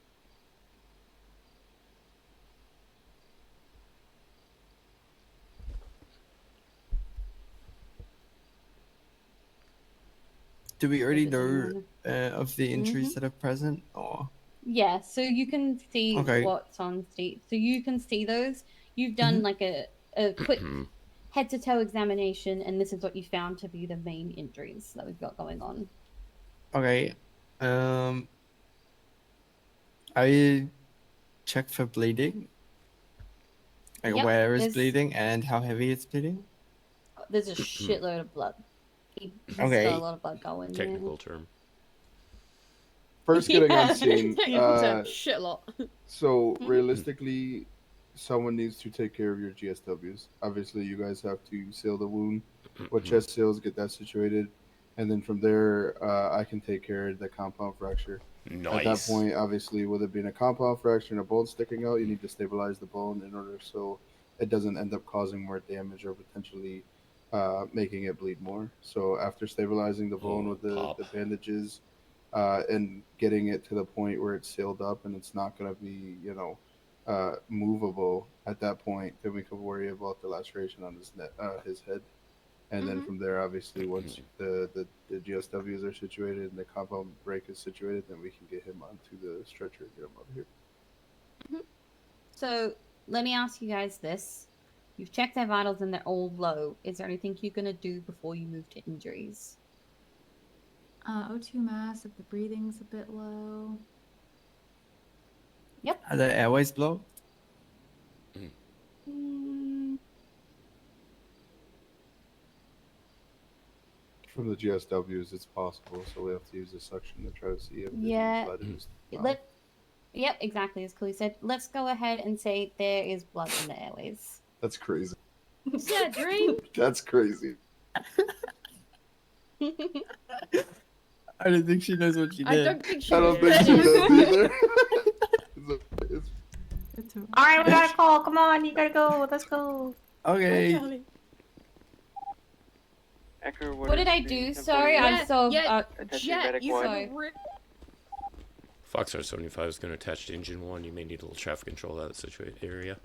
Do we already Is it know anyone? of the injuries that are present, or? Yeah, so you can see Okay. what's on state. So you can see those. You've done like a quick head to toe examination, and this is what you found to be the main injuries that we've got going on. Okay. I check for bleeding. Like Yep, where is there's- bleeding and how heavy it's bleeding. There's a shitload of blood. He's Okay. got a lot of blood going. Technical term. First getting Yeah. on scene. Shit lot. So realistically, someone needs to take care of your GSWs. Obviously, you guys have to seal the wound with chest seals, get that situated, and then from there, I can take care of the compound fracture. At that Nice. point, obviously, with it being a compound fracture and a bone sticking out, you need to stabilize the bone in order so it doesn't end up causing more damage or potentially making it bleed more. So after stabilizing the bone with the bandages and getting it to the point where it's sealed up and it's not going to be, movable at that point, then we can worry about the laceration on his head. And then from there, obviously, once the GSWs are situated and the compound break is situated, then we can get him onto the stretcher and get him out of here. So let me ask you guys this. You've checked their vitals and they're all low. Is there anything you're going to do before you move to injuries? O2 mass if the breathing's a bit low. Yep. Are the airways blocked? From the GSWs, it's possible, so we have to use a suction to try to see if Yeah. there's blood in his mouth. Yep, exactly as Chloe said. Let's go ahead and say there is blood in the airways. That's crazy. Is that a dream? That's crazy. I don't think she knows what she I did. don't think she I don't did. think she does either. All right, we got a call. Come on, you gotta go. Let's go. Okay. Echo, What did I do? Sorry, I'm so... sorry. Foxtrot 75 is going to attach to engine 1. You may need a little traffic control of that situated area.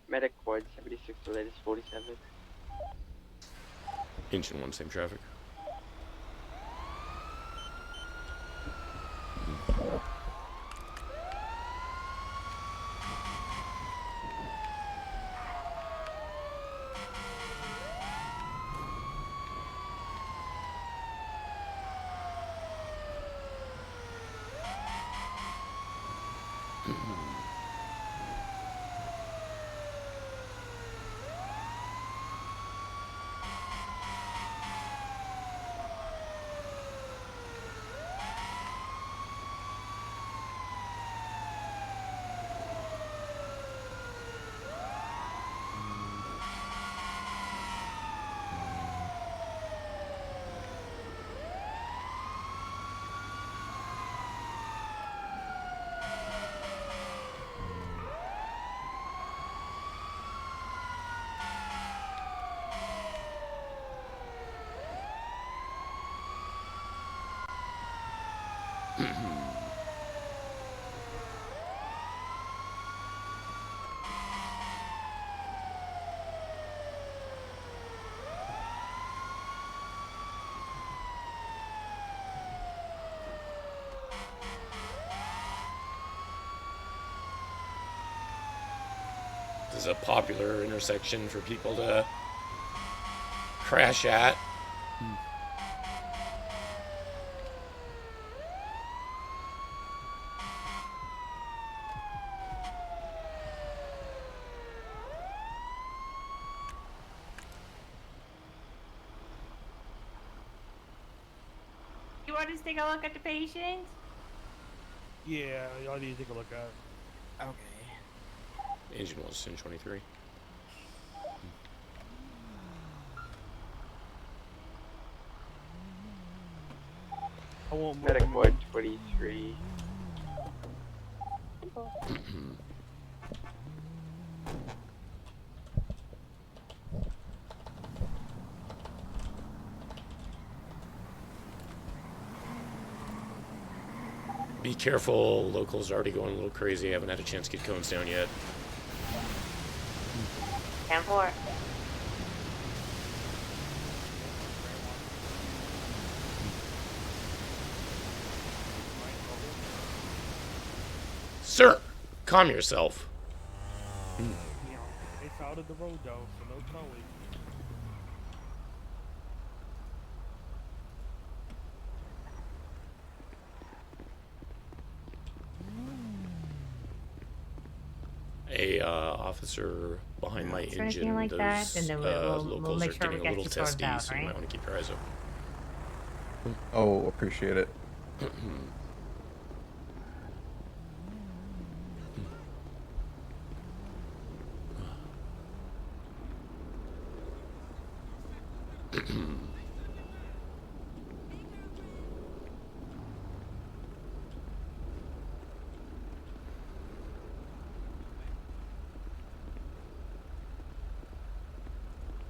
Medic ward 76 to latest 47. Engine 1, same traffic. This is a popular intersection for people to crash at. You want us to take a look at the patient? Yeah, y'all need to take a look at it. Okay. Engine was 1023. I won't Medic Void 23. Be careful, locals are already going a little crazy. I haven't had a chance to get cones down yet. 10-4. Sir, calm yourself. It's out of the road though, so no towing. A officer behind my Is there engine. anything like Those that? And then we'll locals make are sure we getting a get little you sorted testy, out, so you right? might want to keep your eyes open. Oh, appreciate it.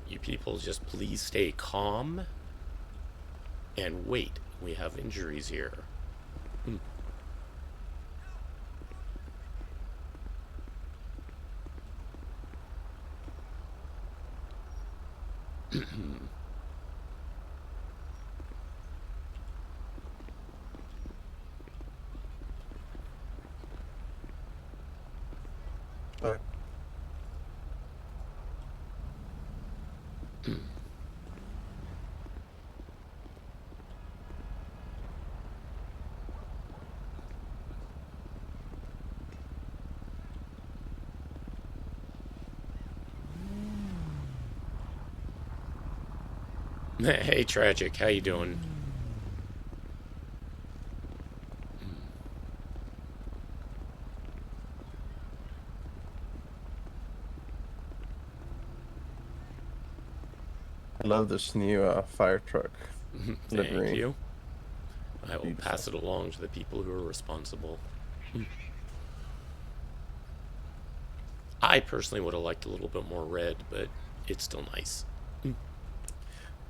You people just please stay calm and wait. We have injuries here. Hey, Tragic, how you doing? I love this new fire truck. Thank livery. you. I will pass it along to the people who are responsible. I personally would have liked a little bit more red, but it's still nice.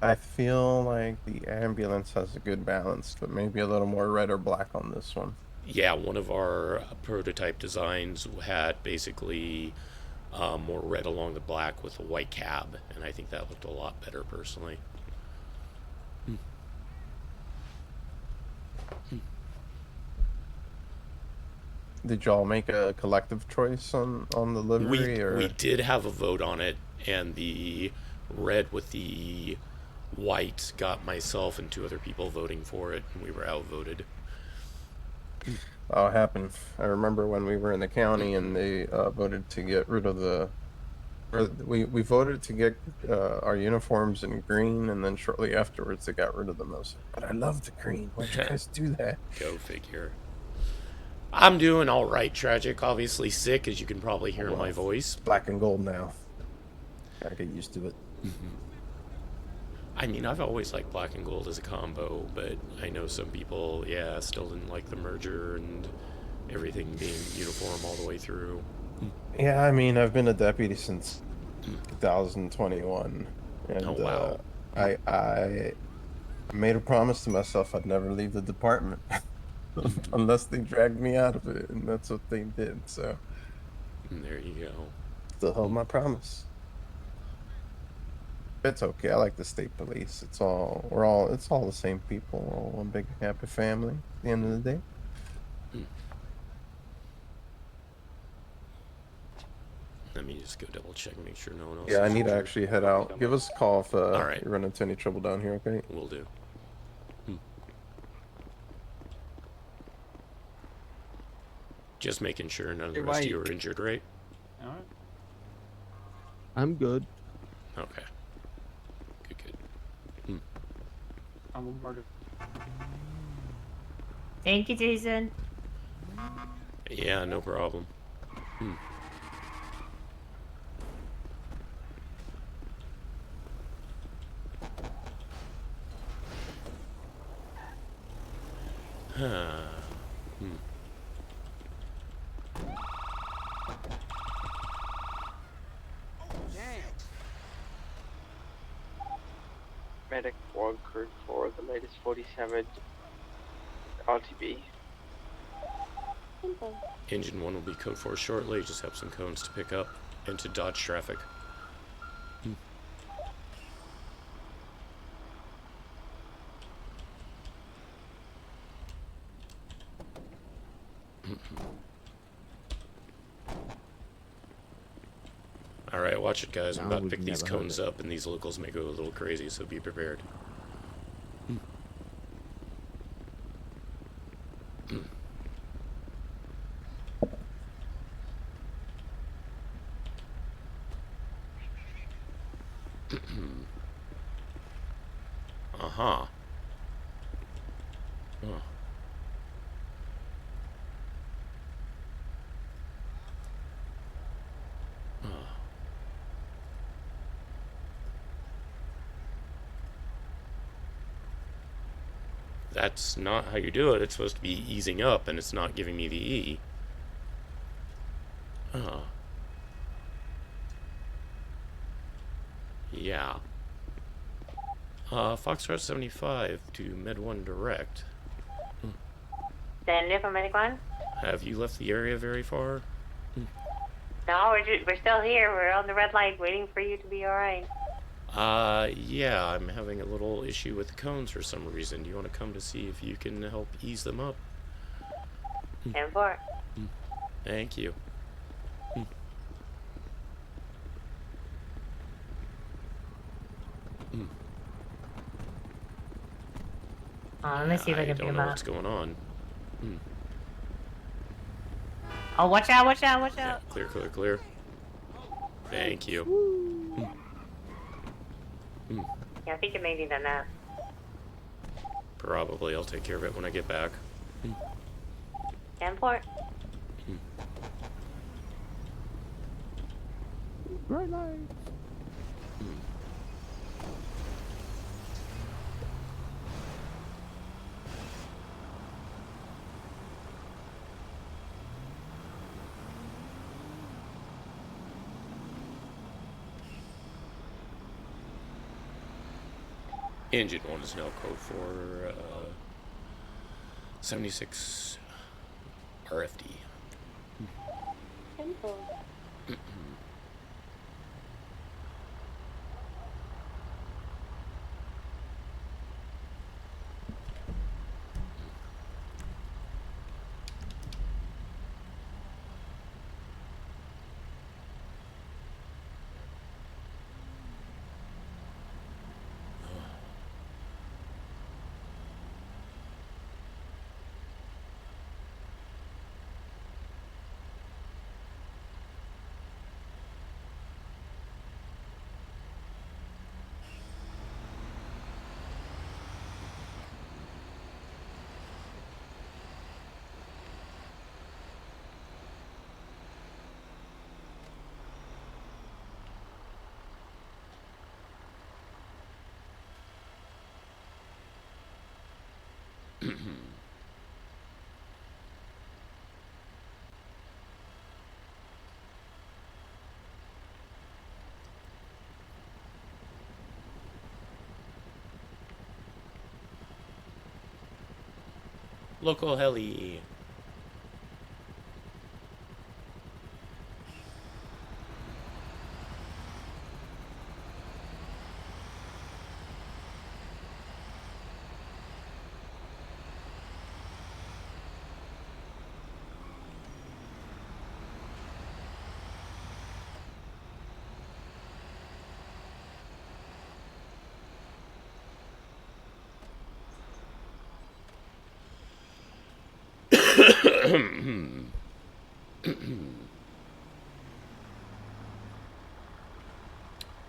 I feel like the ambulance has a good balance, but maybe a little more red or black on this one. Yeah, one of our prototype designs had basically more red along the black with a white cab, and I think that looked a lot better personally. Did y'all make a collective choice on the livery? We did have a vote on it, and the red with the white got myself and 2 other people voting for it, and we were outvoted. Oh, it happened. I remember when we were in the county and they voted to get rid of the... Or we voted to get our uniforms in green, and then shortly afterwards they got rid of them. I was like, but I love the green. Why'd you guys do that? Go figure. I'm doing all right, Tragic. Obviously sick, as you can probably hear in my voice. Black and gold now. Gotta get used to it. I mean, I've always liked black and gold as a combo, but I know some people, yeah, still didn't like the merger and everything being uniform all the way through. Yeah, I mean, I've been a deputy since 2021, and Oh, wow. I made a promise to myself I'd never leave the department unless they dragged me out of it, and that's what they did. So there you go. Still hold my promise. It's okay. I like the state police. It's all the same people. We're all one big happy family at the end of the day. Let me just go double check, make sure no one else. Yeah, I is need to injured. actually head out. Give us a call if All right. you run into any trouble down here, okay? Will do. Just making sure none of the Hey, rest of you Mike. are injured, right? Alright. I'm good. Okay. Good. I'm murdered. Thank you, Jason. Yeah, no problem. Medic 1, crew 4, the latest 47 RTB. Engine 1 will be code 4 shortly. Just have some cones to pick up and to dodge traffic. Alright, watch it, guys. I'm No, about to we've pick these never heard cones up, and these locals may go a little crazy, so be prepared. Uh-huh. Oh. Oh. That's not how you do it. It's supposed to be easing up, and it's not giving me the E. Oh. Yeah. Foxtrot 75 to Med 1 direct. Stand there for Medic 1? Have you left the area very far? No, we're still here. We're on the red light waiting for you to be alright. Yeah, I'm having a little issue with the cones for some reason. Do you want to come to see if you can help ease them up? Stand for. Thank you. Let me see if I I can pick don't him know up. what's going on. Oh, watch out, watch out, watch Yeah, out. clear. Thank you. Yeah, I think it may need a nap. Probably. I'll take care of it when I get back. Stand for. Bright lights. Engine 1 is now code for 76 RFD. Local heli.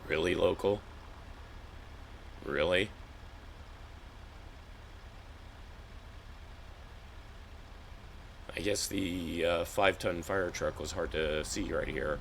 Really local? Really? I guess the 5-ton fire truck was hard to see right here.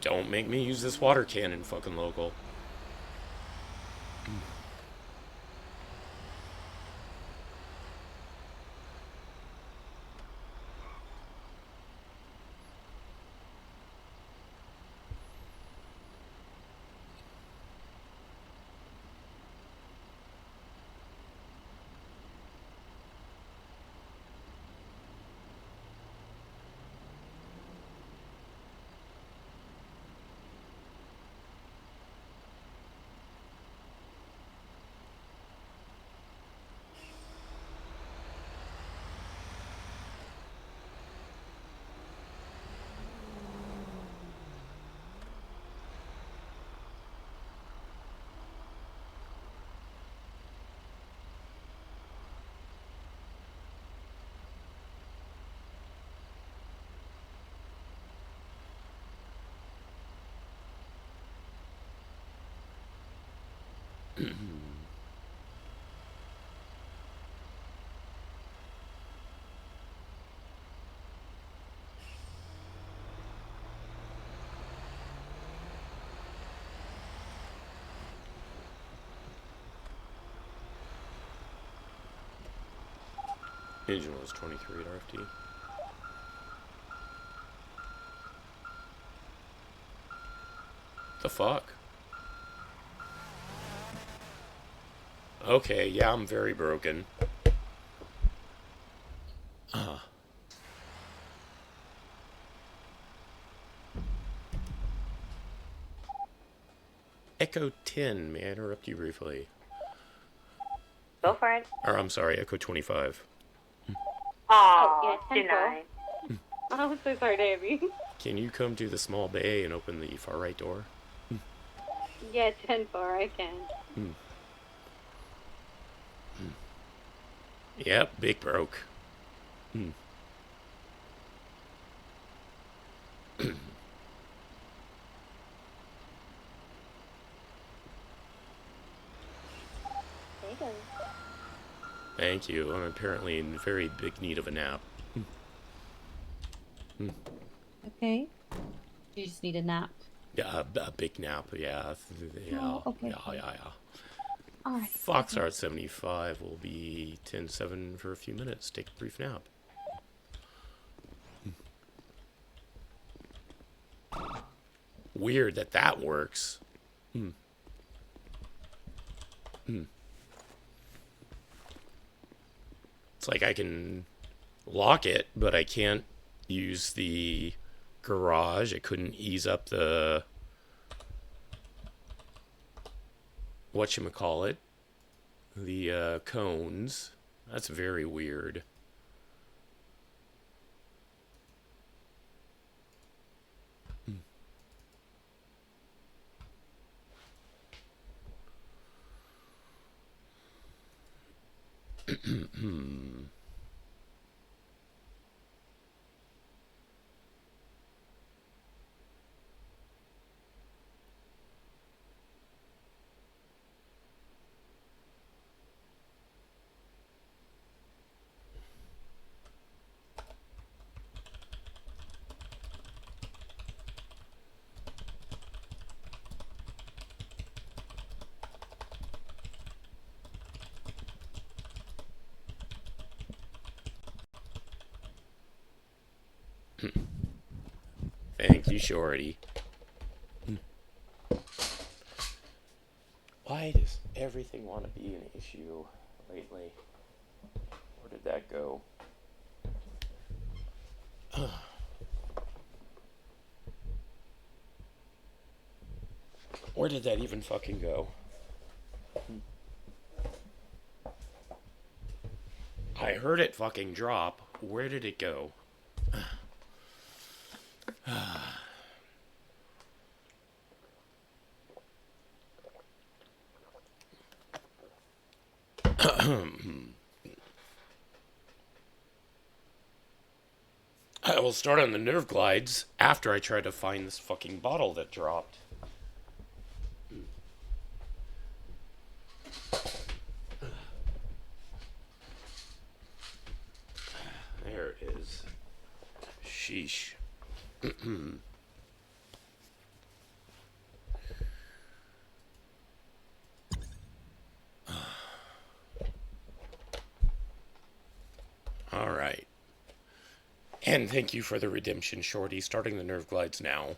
Don't make me use this water cannon, fucking local. Engine was 23 at RFT. The fuck? Okay, yeah, I'm very broken. Echo 10, may I interrupt you briefly? Go for it. Or, I'm sorry, Echo 25. Oh, yeah, denied. I'm so sorry, Naomi. Can you come to the small bay and open the far right door? Yeah, 10-4, I can. Yep, big broke. There you go. Thank you. I'm apparently in very big need of a nap. Okay. You just need a nap. Yeah, a big nap. Yeah. Yeah. Oh, okay. Yeah. Alright. Foxtrot 75 will be 10-7 for a few minutes. Take a brief nap. Weird that works. It's like I can lock it, but I can't use the garage. I couldn't ease up the whatchamacallit, the cones. That's very weird. Thank you, Shorty. Why does everything want to be an issue lately? Where did that go? Where did that even fucking go? I heard it fucking drop. Where did it go? I will start on the nerve glides after I try to find this fucking bottle that dropped. There it is. Sheesh. All right. And thank you for the redemption, Shorty. Starting the nerve glides now.